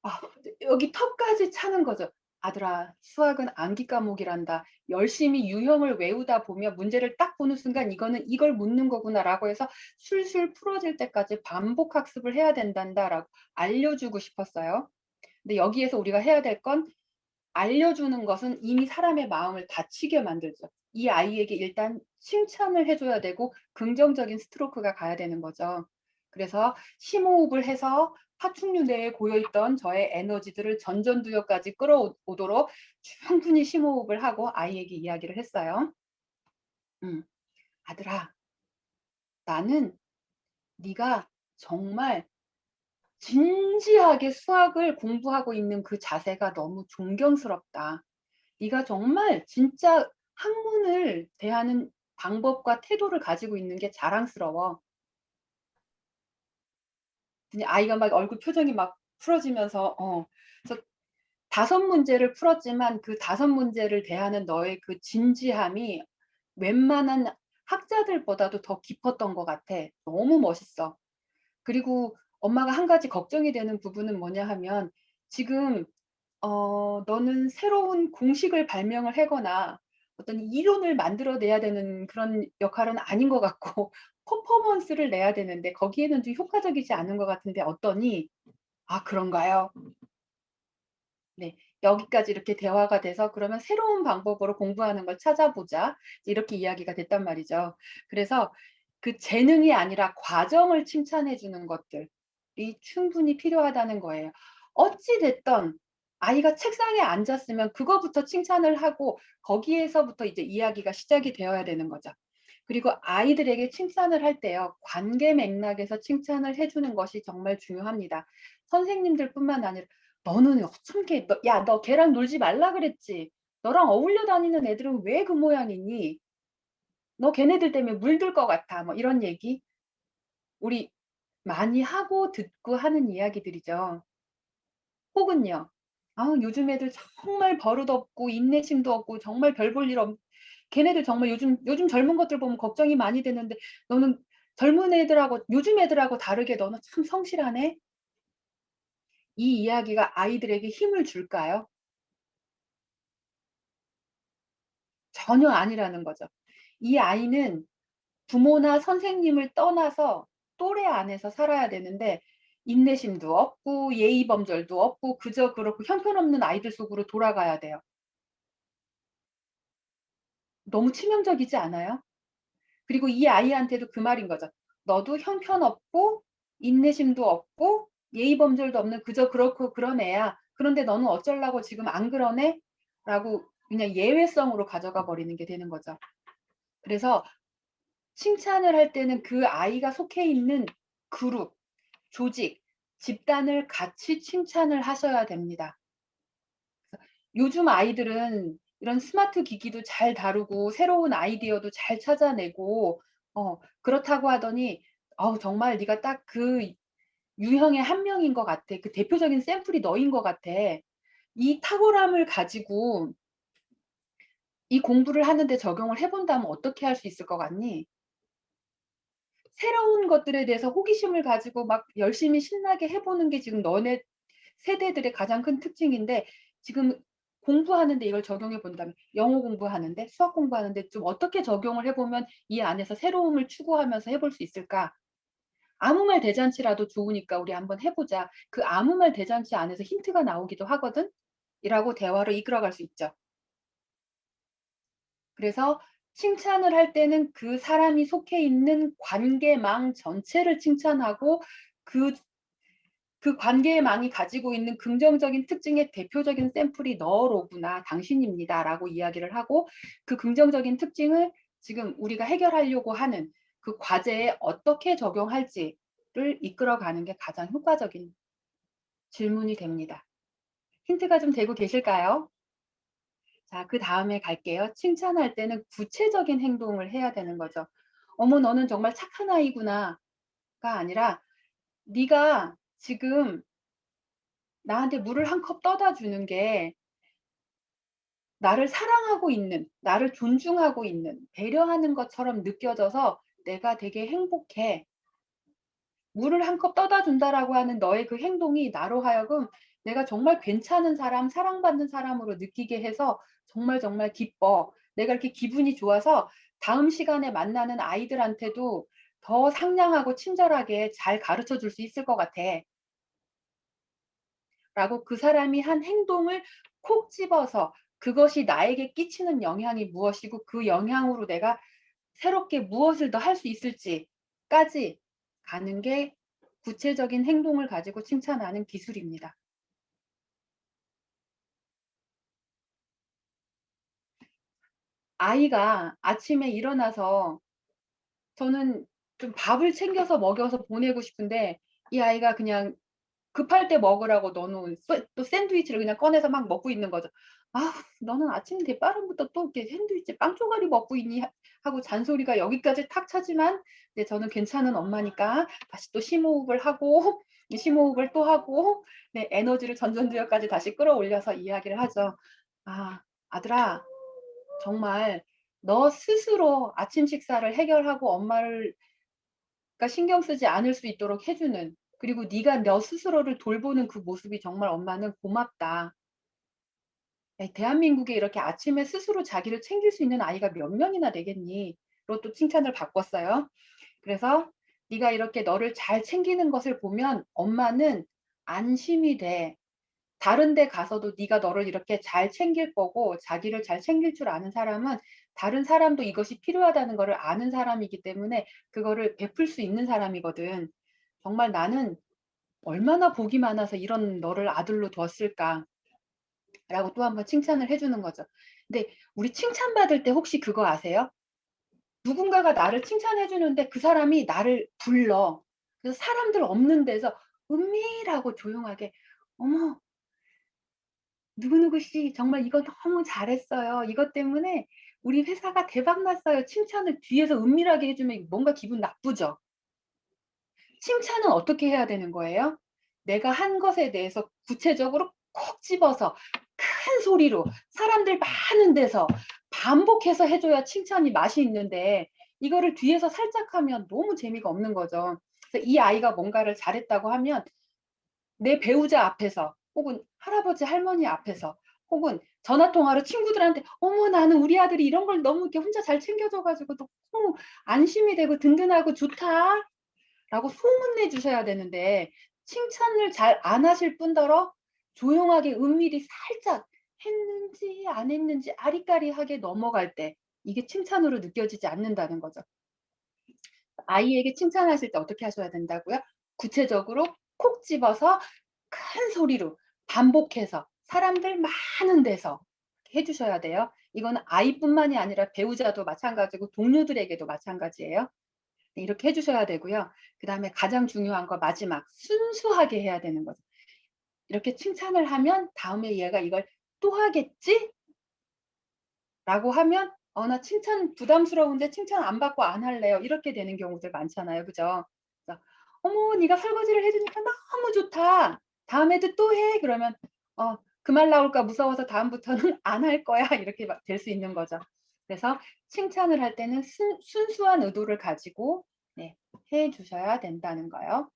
아 여기 턱까지 차는 거죠. "아들아 수학은 암기 과목이란다. 열심히 유형을 외우다 보면 문제를 딱 보는 순간 '이거는 이걸 묻는 거구나.'라고 해서 술술 풀어질 때까지 반복 학습을 해야 된단다."라고 알려주고 싶었어요. 근데 여기에서 우리가 해야 될 건 알려주는 것은 이미 사람의 마음을 다치게 만들죠. 이 아이에게 일단 칭찬을 해 줘야 되고 긍정적인 스트로크가 가야 되는 거죠. 그래서 심호흡을 해서 파충류 내에 고여 있던 저의 에너지들을 전전두엽까지 끌어오도록 충분히 심호흡을 하고 아이에게 이야기를 했어요. 음. "아들아 나는 네가 정말 진지하게 수학을 공부하고 있는 그 자세가 너무 존경스럽다. 네가 정말 진짜 학문을 대하는 방법과 태도를 가지고 있는 게 자랑스러워." 근데 아이가 막 얼굴 표정이 막 풀어지면서 그래서 5문제를 풀었지만 그 5문제를 대하는 너의 그 진지함이 웬만한 학자들보다도 더 깊었던 것 같아. 너무 멋있어. 그리고 엄마가 한 가지 걱정이 되는 부분은 뭐냐 하면 지금 너는 새로운 공식을 발명을 하거나 어떤 이론을 만들어 내야 되는 그런 역할은 아닌 것 같고 퍼포먼스를 내야 되는데 거기에는 좀 효과적이지 않은 것 같은데 어떠니? "아 그런가요?" 네. 여기까지 이렇게 대화가 돼서 "그러면 새로운 방법으로 공부하는 걸 찾아보자." 이렇게 이야기가 됐단 말이죠. 그래서 그 재능이 아니라 과정을 칭찬해 주는 것들이 충분히 필요하다는 거예요. 어찌 됐든 아이가 책상에 앉았으면 그거부터 칭찬을 하고 거기에서부터 이제 이야기가 시작이 되어야 되는 거죠. 그리고 아이들에게 칭찬을 할 때요. 관계 맥락에서 칭찬을 해 주는 것이 정말 중요합니다. 선생님들뿐만 아니라 "너는 어쩜 너 야 너 걔랑 놀지 말라 그랬지. 너랑 어울려 다니는 애들은 왜 그 모양이니? 너 걔네들 때문에 물들 것 같아." 뭐 이런 얘기 우리 많이 하고 듣고 하는 이야기들이죠. 혹은요. "아 요즘 애들 정말 버릇없고 인내심도 없고 정말 별 볼 일 없 걔네들 정말 요즘 젊은 것들 보면 걱정이 많이 되는데 너는 젊은 애들하고 요즘 애들하고 다르게 너는 참 성실하네." 이 이야기가 아이들에게 힘을 줄까요? 전혀 아니라는 거죠. 이 아이는 부모나 선생님을 떠나서 또래 안에서 살아야 되는데 인내심도 없고 예의 범절도 없고 그저 그렇고 형편없는 아이들 속으로 돌아가야 돼요. 너무 치명적이지 않아요? 그리고 이 아이한테도 그 말인 거죠. "너도 형편없고 인내심도 없고 예의 범절도 없는 그저 그렇고 그런 애야. 그런데 너는 어쩌려고 지금 안 그러네?" 라고 그냥 예외성으로 가져가 버리는 게 되는 거죠. 그래서 칭찬을 할 때는 그 아이가 속해 있는 그룹, 조직, 집단을 같이 칭찬을 하셔야 됩니다. 요즘 아이들은 이런 스마트 기기도 잘 다루고 새로운 아이디어도 잘 찾아내고 그렇다고 하더니 "어우 정말 네가 딱 그 유형의 한 명인 것 같아. 그 대표적인 샘플이 너인 것 같아. 이 탁월함을 가지고 이 공부를 하는 데 적용을 해 본다면 어떻게 할 수 있을 것 같니?" 새로운 것들에 대해서 호기심을 가지고 막 열심히 신나게 해 보는 게 지금 너네 세대들의 가장 큰 특징인데 지금 공부하는데 이걸 적용해 본다면 영어 공부하는데 수학 공부하는데 좀 어떻게 적용을 해 보면 이 안에서 새로움을 추구하면서 해볼 수 있을까? 아무 말 대잔치라도 좋으니까 우리 한번 해 보자. 그 아무 말 대잔치 안에서 힌트가 나오기도 하거든. 이라고 대화를 이끌어갈 수 있죠. 그래서 칭찬을 할 때는 그 사람이 속해 있는 관계망 전체를 칭찬하고 그 그 관계망이 가지고 있는 긍정적인 특징의 대표적인 샘플이 너로구나, 당신입니다라고 이야기를 하고 그 긍정적인 특징을 지금 우리가 해결하려고 하는 그 과제에 어떻게 적용할지를 이끌어가는 게 가장 효과적인 질문이 됩니다. 힌트가 좀 되고 계실까요? 자, 그 다음에 갈게요. 칭찬할 때는 구체적인 행동을 해야 되는 거죠. 어머, 너는 정말 착한 아이구나가 아니라 네가 지금 나한테 물을 한 컵 떠다 주는 게 나를 사랑하고 있는, 나를 존중하고 있는, 배려하는 것처럼 느껴져서 내가 되게 행복해. 물을 한 컵 떠다 준다라고 하는 너의 그 행동이 나로 하여금 내가 정말 괜찮은 사람, 사랑받는 사람으로 느끼게 해서 정말 정말 기뻐. 내가 이렇게 기분이 좋아서 다음 시간에 만나는 아이들한테도 더 상냥하고 친절하게 잘 가르쳐 줄 수 있을 것 같아. 라고 그 사람이 한 행동을 콕 집어서 그것이 나에게 끼치는 영향이 무엇이고 그 영향으로 내가 새롭게 무엇을 더 할 수 있을지까지 가는 게 구체적인 행동을 가지고 칭찬하는 기술입니다. 아이가 아침에 일어나서 저는 좀 밥을 챙겨서 먹여서 보내고 싶은데 이 아이가 그냥 급할 때 먹으라고 넣어놓은 또 샌드위치를 그냥 꺼내서 막 먹고 있는 거죠. "아 너는 아침 대바람부터 또 이렇게 샌드위치 빵 쪼가리 먹고 있니?" 하고 잔소리가 여기까지 탁 차지만 네 저는 괜찮은 엄마니까 다시 또 심호흡을 하고 이 심호흡을 또 하고 네 에너지를 전전두엽까지 다시 끌어올려서 이야기를 하죠. "아 아들아 정말 너 스스로 아침 식사를 해결하고 엄마를 가 신경 쓰지 않을 수 있도록 해 주는 그리고 네가 너 스스로를 돌보는 그 모습이 정말 엄마는 고맙다. 야 대한민국에 이렇게 아침에 스스로 자기를 챙길 수 있는 아이가 몇 명이나 되겠니?"로 또 칭찬을 바꿨어요. 그래서 "네가 이렇게 너를 잘 챙기는 것을 보면 엄마는 안심이 돼. 다른 데 가서도 네가 너를 이렇게 잘 챙길 거고 자기를 잘 챙길 줄 아는 사람은 다른 사람도 이것이 필요하다는 거를 아는 사람이기 때문에 그거를 베풀 수 있는 사람이거든. 정말 나는 얼마나 복이 많아서 이런 너를 아들로 뒀을까." 라고 또 한 번 칭찬을 해 주는 거죠. 근데 우리 칭찬받을 때 혹시 그거 아세요? 누군가가 나를 칭찬해 주는데 그 사람이 나를 불러. 그래서 사람들 없는 데서 은미라고 조용하게 "어머 누구누구 씨 정말 이거 너무 잘했어요. 이것 때문에 우리 회사가 대박 났어요." 칭찬을 뒤에서 은밀하게 해 주면 뭔가 기분 나쁘죠. 칭찬은 어떻게 해야 되는 거예요? 내가 한 것에 대해서 구체적으로 콕 집어서 큰 소리로 사람들 많은 데서 반복해서 해 줘야 칭찬이 맛이 있는데 이거를 뒤에서 살짝 하면 너무 재미가 없는 거죠. 그래서 이 아이가 뭔가를 잘했다고 하면 내 배우자 앞에서 혹은 할아버지 할머니 앞에서 혹은 전화 통화로 친구들한테 "어머 나는 우리 아들이 이런 걸 너무 이렇게 혼자 잘 챙겨 줘 가지고 너무 안심이 되고 든든하고 좋다."라고 소문내 주셔야 되는데 칭찬을 잘 안 하실 뿐더러 조용하게 은밀히 살짝 했는지 안 했는지 아리까리하게 넘어갈 때 이게 칭찬으로 느껴지지 않는다는 거죠. 아이에게 칭찬하실 때 어떻게 하셔야 된다고요? 구체적으로 콕 집어서 큰 소리로 반복해서 사람들 많은 데서 해 주셔야 돼요. 이거는 아이뿐만이 아니라 배우자도 마찬가지고 동료들에게도 마찬가지예요. 네 이렇게 해 주셔야 되고요. 그다음에 가장 중요한 거 마지막 순수하게 해야 되는 거죠. 이렇게 칭찬을 하면 다음에 얘가 이걸 또 하겠지? 라고 하면 나 칭찬 부담스러운데 칭찬 안 받고 안 할래요." 이렇게 되는 경우들 많잖아요. 그죠? 그래서 "어머 네가 설거지를 해 주니까 너무 좋다. 다음에도 또 해." 그러면 그 말 나올까 무서워서 다음부터는 "안 할 거야." 이렇게 막 될 수 있는 거죠. 그래서 칭찬을 할 때는 순수한 의도를 가지고 네 해 주셔야 된다는 거요.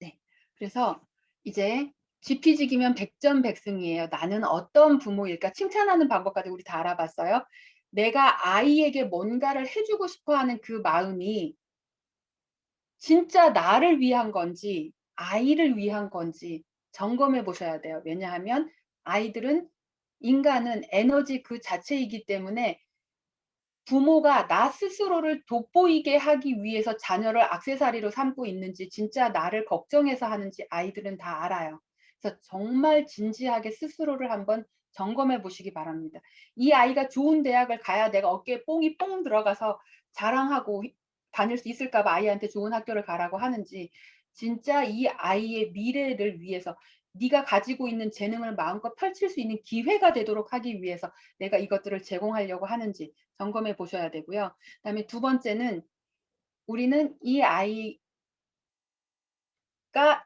네. 그래서 이제 지피지기면 백전백승이에요. 나는 어떤 부모일까? 칭찬하는 방법까지 우리 다 알아봤어요. 내가 아이에게 뭔가를 해주고 싶어 하는 그 마음이 진짜 나를 위한 건지 아이를 위한 건지 점검해 보셔야 돼요. 왜냐하면 아이들은, 인간은 에너지 그 자체이기 때문에 부모가 나 스스로를 돋보이게 하기 위해서 자녀를 액세서리로 삼고 있는지 진짜 나를 걱정해서 하는지 아이들은 다 알아요. 그래서 정말 진지하게 스스로를 한번 점검해 보시기 바랍니다. 이 아이가 좋은 대학을 가야 내가 어깨에 뽕이 뽕 들어가서 자랑하고 다닐 수 있을까 봐 아이한테 좋은 학교를 가라고 하는지, 진짜 이 아이의 미래를 위해서 네가 가지고 있는 재능을 마음껏 펼칠 수 있는 기회가 되도록 하기 위해서 내가 이것들을 제공하려고 하는지 점검해 보셔야 되고요. 그다음에 두 번째는, 우리는 이 아이가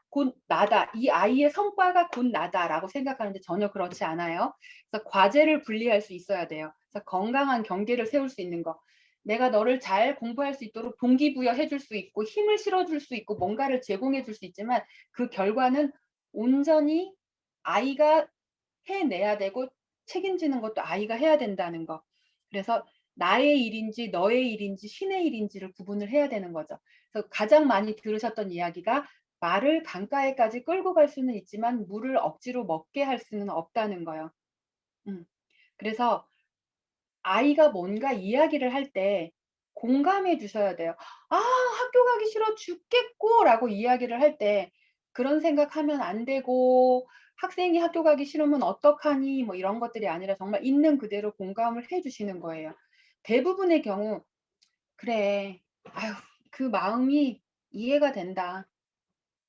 곧 나다, 이 아이의 성과가 곧 나다라고 생각하는데 전혀 그렇지 않아요. 그래서 과제를 분리할 수 있어야 돼요. 그래서 건강한 경계를 세울 수 있는 거. 내가 너를 잘 공부할 수 있도록 동기부여해 줄 수 있고 힘을 실어줄 수 있고 뭔가를 제공해 줄 수 있지만 그 결과는 온전히 아이가 해내야 되고 책임지는 것도 아이가 해야 된다는 거. 그래서 나의 일인지 너의 일인지 신의 일인지를 구분을 해야 되는 거죠. 그래서 가장 많이 들으셨던 이야기가, 말을 강가에까지 끌고 갈 수는 있지만 물을 억지로 먹게 할 수는 없다는 거예요. 그래서 아이가 뭔가 이야기를 할 때 공감해 주셔야 돼요. "아 학교 가기 싫어 죽겠고." 라고 이야기를 할 때 "그런 생각하면 안 되고 학생이 학교 가기 싫으면 어떡하니." 뭐 이런 것들이 아니라 정말 있는 그대로 공감을 해 주시는 거예요. 대부분의 경우 "그래. 아유 그 마음이 이해가 된다.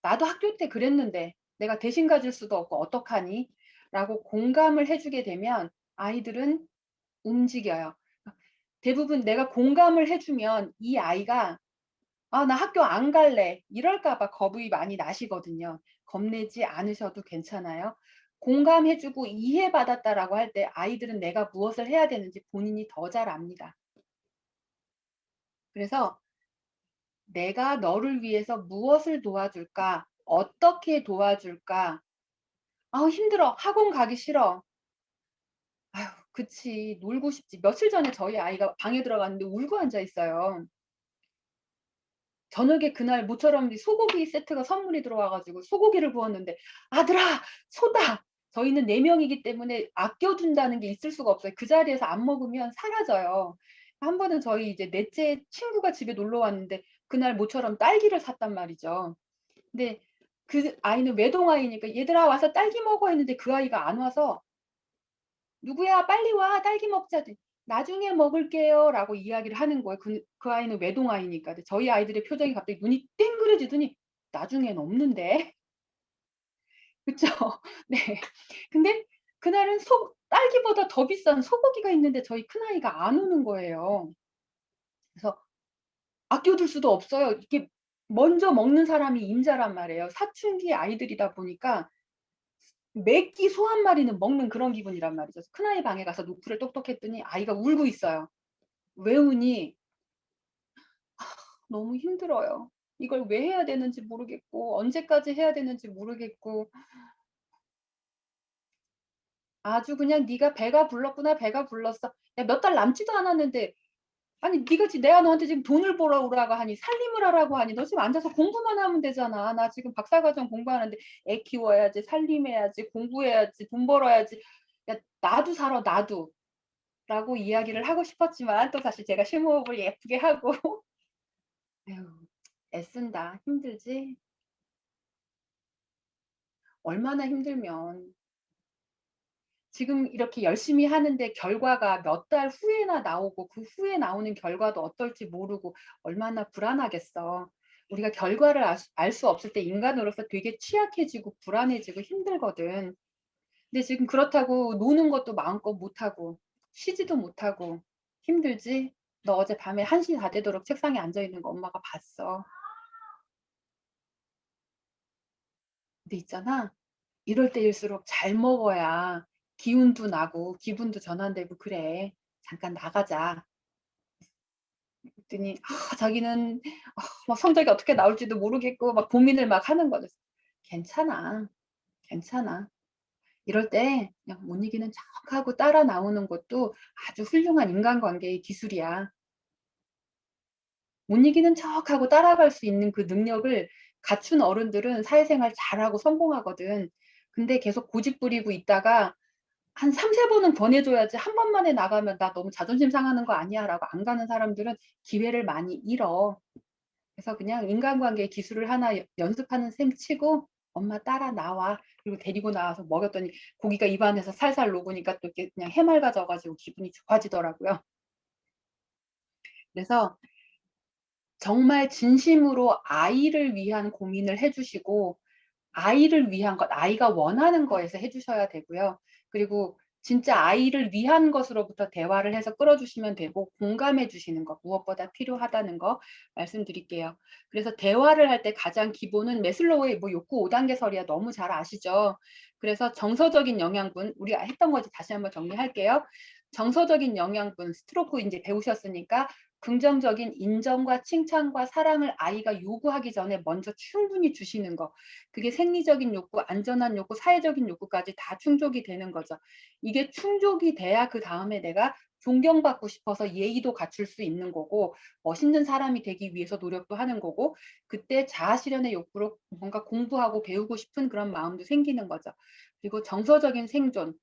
나도 학교 때 그랬는데 내가 대신 가줄 수도 없고 어떡하니?" 라고 공감을 해 주게 되면 아이들은 움직여요. 대부분 내가 공감을 해 주면 이 아이가 '아 나 학교 안 갈래.' 이럴까 봐 겁이 많이 나시거든요. 겁내지 않으셔도 괜찮아요. 공감해 주고 이해받았다라고 할 때 아이들은 내가 무엇을 해야 되는지 본인이 더 잘 압니다. 그래서 '내가 너를 위해서 무엇을 도와줄까? 어떻게 도와줄까? 아우 힘들어. 학원 가기 싫어. 아유 그치. 놀고 싶지.' 며칠 전에 저희 아이가 방에 들어갔는데 울고 앉아 있어요. 저녁에 그날 모처럼 소고기 세트가 선물이 들어와 가지고 소고기를 구웠는데 "아들아 소다." 저희는 4 명이기 때문에 아껴 둔다는 게 있을 수가 없어요. 그 자리에서 안 먹으면 사라져요. 한 번은 저희 이제 넷째 친구가 집에 놀러 왔는데 그날 모처럼 딸기를 샀단 말이죠. 근데 그 아이는 외동아이니까 "얘들아 와서 딸기 먹어." 했는데 그 아이가 안 와서 "누구야 빨리 와. 딸기 먹자." 했더니 "나중에 먹을게요."라고 이야기를 하는 거예요. 그 아이는 외동아이니까. 근데 저희 아이들의 표정이 갑자기 눈이 땡그레지더니 "나중엔 없는데." 그쵸? 네. 근데 그날은 딸기보다 더 비싼 소고기가 있는데 저희 큰아이가 안 오는 거예요. 그래서 아껴둘 수도 없어요. 이게 먼저 먹는 사람이 임자란 말이에요. 사춘기 아이들이다 보니까 매 끼 소 한 마리는 먹는 그런 기분이란 말이죠. 그래서 큰아이 방에 가서 노크를 똑똑했더니 아이가 울고 있어요. "왜 우니?" "너무 힘들어요. 이걸 왜 해야 되는지 모르겠고 언제까지 해야 되는지 모르겠고 아주 그냥 네가 배가 불렀구나. 배가 불렀어. 야 몇 달 남지도 않았는데 아니 네가 내가 너한테 지금 돈을 벌어 오라고 하니 살림을 하라고 하니 너 지금 앉아서 공부만 하면 되잖아. 나 지금 박사과정 공부하는데 애 키워야지 살림해야지 공부해야지 돈 벌어야지. 야 나도 살아 나도." 라고 이야기를 하고 싶었지만 또 다시 제가 심호흡을 예쁘게 하고 "에휴 애쓴다. 힘들지? 얼마나 힘들면 지금 이렇게 열심히 하는데 결과가 몇 달 후에나 나오고 그 후에 나오는 결과도 어떨지 모르고 얼마나 불안하겠어." 우리가 결과를 알 수 없을 때 인간으로서 되게 취약해지고 불안해지고 힘들거든. 근데 지금 그렇다고 노는 것도 마음껏 못 하고 쉬지도 못하고 힘들지? "너 어제 밤에 1시 다 되도록 책상에 앉아 있는 거 엄마가 봤어." 근데 있잖아. 이럴 때일수록 잘 먹어야 기운도 나고 기분도 전환되고 그래. "잠깐 나가자." 그랬더니 자기는 막 성적이 어떻게 나올지도 모르겠고 막 고민을 막 하는 거죠. "괜찮아. 괜찮아. 이럴 때 그냥 못 이기는 척하고 따라 나오는 것도 아주 훌륭한 인간관계의 기술이야. 못 이기는 척하고 따라갈 수 있는 그 능력을 갖춘 어른들은 사회생활 잘하고 성공하거든. 근데 계속 고집 부리고 있다가 한 3-4 번은 권해줘야지 한 번만에 나가면 "나 너무 자존심 상하는 거 아니야?" 라고 안 가는 사람들은 기회를 많이 잃어. 그래서 그냥 인간관계 기술을 하나 연습하는 셈 치고 "엄마 따라 나와." 그리고 데리고 나와서 먹였더니 고기가 입안에서 살살 녹으니까 또 이렇게 그냥 해맑아져 가지고 기분이 좋아지더라고요. 그래서 정말 진심으로 아이를 위한 고민을 해 주시고 아이를 위한 것, 아이가 원하는 거에서 해 주셔야 되고요. 그리고 진짜 아이를 위한 것으로부터 대화를 해서 끌어주시면 되고 공감해 주시는 것, 무엇보다 필요하다는 거 말씀드릴게요. 그래서 대화를 할 때 가장 기본은 매슬로우의 뭐 욕구 5단계설이야 너무 잘 아시죠? 그래서 정서적인 영양분, 우리가 했던 거지 다시 한번 정리할게요. 정서적인 영양분, 스트로크 인제 배우셨으니까 긍정적인 인정과 칭찬과 사랑을 아이가 요구하기 전에 먼저 충분히 주시는 거. 그게 생리적인 욕구, 안전한 욕구, 사회적인 욕구까지 다 충족이 되는 거죠. 이게 충족이 돼야 그다음에 내가 존경받고 싶어서 예의도 갖출 수 있는 거고 멋있는 사람이 되기 위해서 노력도 하는 거고 그때 자아 실현의 욕구로 뭔가 공부하고 배우고 싶은 그런 마음도 생기는 거죠. 그리고 정서적인 생존.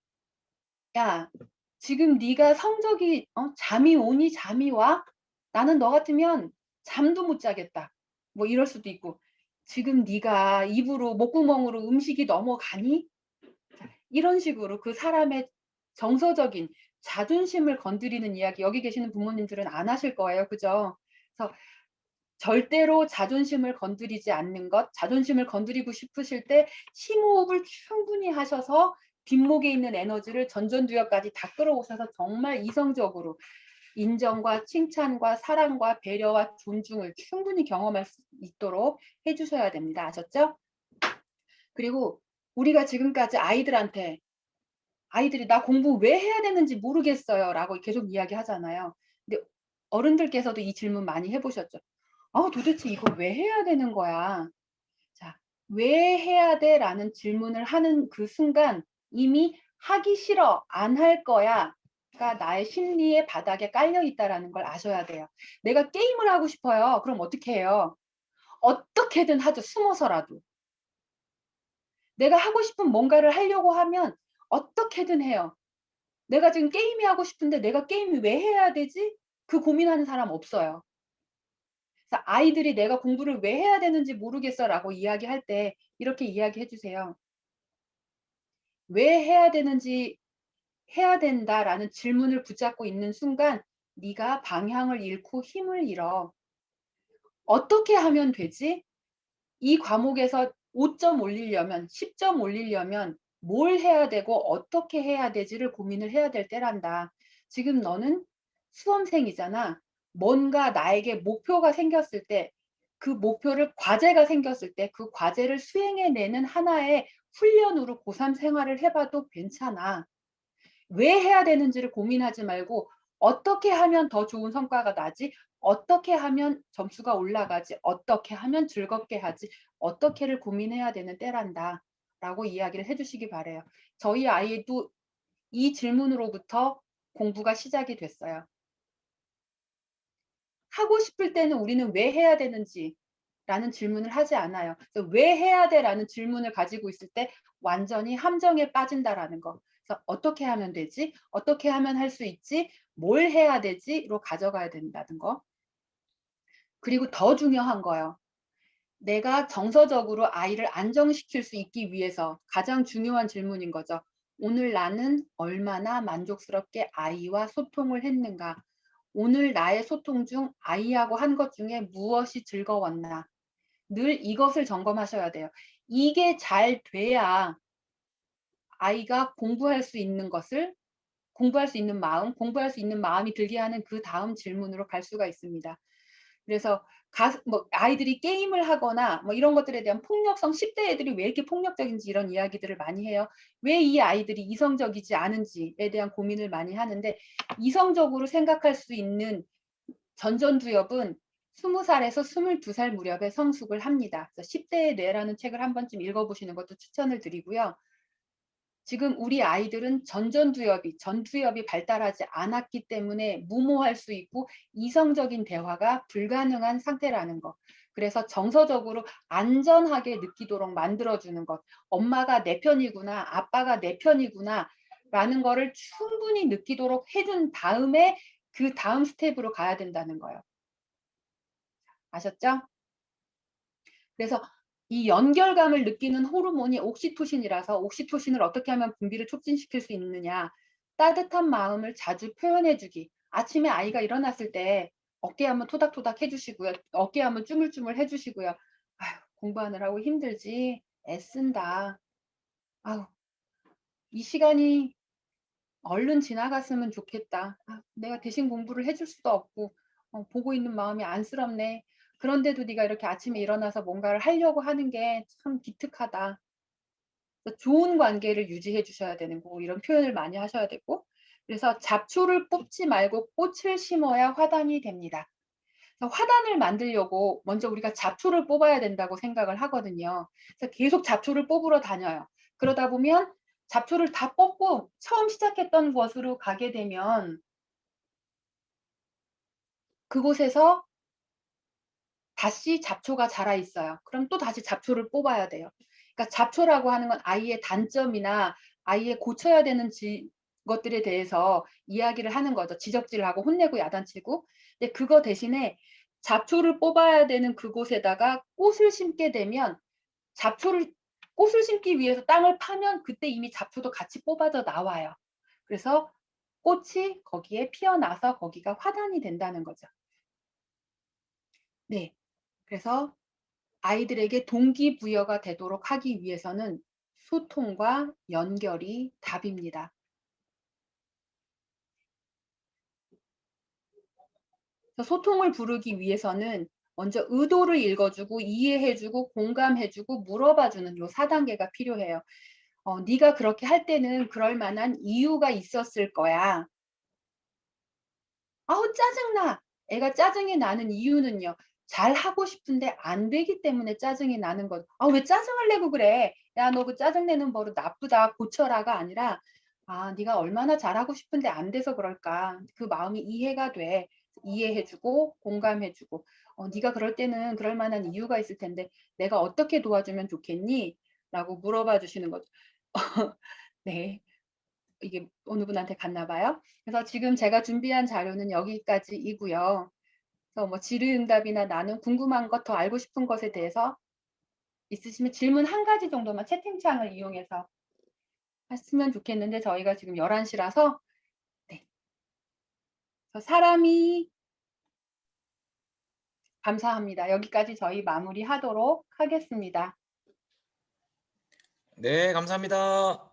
"야 지금 네가 성적이 잠이 오니 잠이 와? 나는 너 같으면 잠도 못 자겠다." 뭐 이럴 수도 있고 "지금 네가 입으로 목구멍으로 음식이 넘어가니?" 자 이런 식으로 그 사람의 정서적인 자존심을 건드리는 이야기 여기 계시는 부모님들은 안 하실 거예요. 그죠? 그래서 절대로 자존심을 건드리지 않는 것, 자존심을 건드리고 싶으실 때 심호흡을 충분히 하셔서 뒷목에 있는 에너지를 전전두엽까지 다 끌어오셔서 정말 이성적으로 인정과 칭찬과 사랑과 배려와 존중을 충분히 경험할 수 있도록 해 주셔야 됩니다. 아셨죠? 그리고 우리가 지금까지 아이들한테 아이들이 "나 공부 왜 해야 되는지 모르겠어요."라고 계속 이야기하잖아요. 근데 어른들께서도 이 질문 많이 해 보셨죠? "아 도대체 이거 왜 해야 되는 거야?" 자 "왜 해야 돼?"라는 질문을 하는 그 순간 이미 '하기 싫어. 안 할 거야.'가 나의 심리의 바닥에 깔려 있다라는 걸 아셔야 돼요. 내가 게임을 하고 싶어요. 그럼 어떻게 해요? 어떻게든 하죠, 숨어서라도. 내가 하고 싶은 뭔가를 하려고 하면 어떻게든 해요. 내가 지금 게임이 하고 싶은데 '내가 게임을 왜 해야 되지?' 그 고민하는 사람 없어요. 그래서 아이들이 "내가 공부를 왜 해야 되는지 모르겠어."라고 이야기할 때 이렇게 이야기해 주세요. "왜 해야 되는지 해야 된다."라는 질문을 붙잡고 있는 순간 네가 방향을 잃고 힘을 잃어. '어떻게 하면 되지? 이 과목에서 5점 올리려면 10점 올리려면 뭘 해야 되고 어떻게 해야 되지를 고민을 해야 될 때란다. 지금 너는 수험생이잖아. 뭔가 나에게 목표가 생겼을 때 그 목표를 과제가 생겼을 때 그 과제를 수행해 내는 하나의 훈련으로 고3 생활을 해 봐도 괜찮아. 왜 해야 되는지를 고민하지 말고 '어떻게 하면 더 좋은 성과가 나지? 어떻게 하면 점수가 올라가지? 어떻게 하면 즐겁게 하지?' 어떻게를 고민해야 되는 때란다."라고 이야기를 해 주시기 바라요. 저희 아이도 이 질문으로부터 공부가 시작이 됐어요. 하고 싶을 때는 우리는 "왜 해야 되는지?"라는 질문을 하지 않아요. 그래서 "왜 해야 돼?"라는 질문을 가지고 있을 때 완전히 함정에 빠진다라는 거. 그래서 '어떻게 하면 되지? 어떻게 하면 할 수 있지? 뭘 해야 되지?'로 가져가야 된다는 거. 그리고 더 중요한 거요. 내가 정서적으로 아이를 안정시킬 수 있기 위해서 가장 중요한 질문인 거죠. '오늘 나는 얼마나 만족스럽게 아이와 소통을 했는가? 오늘 나의 소통 중 아이하고 한 것 중에 무엇이 즐거웠나?' 늘 이것을 점검하셔야 돼요. 이게 잘 돼야 아이가 공부할 수 있는 것을 공부할 수 있는 마음, 공부할 수 있는 마음이 들게 하는 그다음 질문으로 갈 수가 있습니다. 그래서 뭐 아이들이 게임을 하거나 뭐 이런 것들에 대한 폭력성 10대 애들이 왜 이렇게 폭력적인지 이런 이야기들을 많이 해요. 왜 이 아이들이 이성적이지 않은지에 대한 고민을 많이 하는데 이성적으로 생각할 수 있는 전전두엽은 20살에서 22살 무렵에 성숙을 합니다. 그래서 10대의 뇌라는 책을 한 번쯤 읽어보시는 것도 추천을 드리고요. 지금 우리 아이들은 전두엽이 발달하지 않았기 때문에 무모할 수 있고 이성적인 대화가 불가능한 상태라는 것. 그래서 정서적으로 안전하게 느끼도록 만들어주는 것. 엄마가 내 편이구나, 아빠가 내 편이구나 라는 거를 충분히 느끼도록 해준 다음에 그 다음 스텝으로 가야 된다는 거예요. 아셨죠? 그래서 이 연결감을 느끼는 호르몬이 옥시토신이라서 옥시토신을 어떻게 하면 분비를 촉진시킬 수 있느냐. 따뜻한 마음을 자주 표현해 주기. 아침에 아이가 일어났을 때 어깨 한번 토닥토닥 해 주시고요. 어깨 한번 쭈물쭈물 해 주시고요. "아휴 공부하느라고 힘들지. 애쓴다. 아우 이 시간이 얼른 지나갔으면 좋겠다. 아 내가 대신 공부를 해줄 수도 없고 보고 있는 마음이 안쓰럽네. 그런데도 네가 이렇게 아침에 일어나서 뭔가를 하려고 하는 게 참 기특하다." 그래서 좋은 관계를 유지해 주셔야 되는 거고 이런 표현을 많이 하셔야 되고 그래서 잡초를 뽑지 말고 꽃을 심어야 화단이 됩니다. 그래서 화단을 만들려고 먼저 우리가 잡초를 뽑아야 된다고 생각을 하거든요. 그래서 계속 잡초를 뽑으러 다녀요. 그러다 보면 잡초를 다 뽑고 처음 시작했던 곳으로 가게 되면 그곳에서 다시 잡초가 자라 있어요. 그럼 또다시 잡초를 뽑아야 돼요. 그러니까 잡초라고 하는 건 아이의 단점이나 아이의 고쳐야 되는 것들에 대해서 이야기를 하는 거죠. 지적질을 하고 혼내고 야단치고. 근데 그거 대신에 잡초를 뽑아야 되는 그곳에다가 꽃을 심게 되면 잡초를 꽃을 심기 위해서 땅을 파면 그때 이미 잡초도 같이 뽑아져 나와요. 그래서 꽃이 거기에 피어나서 거기가 화단이 된다는 거죠. 네. 그래서 아이들에게 동기부여가 되도록 하기 위해서는 소통과 연결이 답입니다. 그래서 소통을 부르기 위해서는 먼저 의도를 읽어 주고 이해해 주고 공감해 주고 물어봐 주는 요 4단계가 필요해요. "네가 그렇게 할 때는 그럴 만한 이유가 있었을 거야." "아우 짜증나." 애가 짜증이 나는 이유는요. 잘하고 싶은데 안 되기 때문에 짜증이 나는 거죠. "아 왜 짜증을 내고 그래? 야 너 그 짜증 내는 버릇 나쁘다. 고쳐라."가 아니라 "아 네가 얼마나 잘하고 싶은데 안 돼서 그럴까." 그 마음이 이해가 돼. 이해해 주고 공감해 주고 "네가 그럴 때는 그럴 만한 이유가 있을 텐데 내가 어떻게 도와주면 좋겠니?" 라고 물어봐 주시는 거죠. 네. 이게 어느 분한테 갔나 봐요. 그래서 지금 제가 준비한 자료는 여기까지이고요. 그래서 뭐 질의응답이나 나는 궁금한 것, 더 알고 싶은 것에 대해서 있으시면 질문 한 가지 정도만 채팅창을 이용해서 했으면 좋겠는데 저희가 지금 11 시라서 네. 그래서 사람이 감사합니다. 여기까지 저희 마무리하도록 하겠습니다. 네, 감사합니다.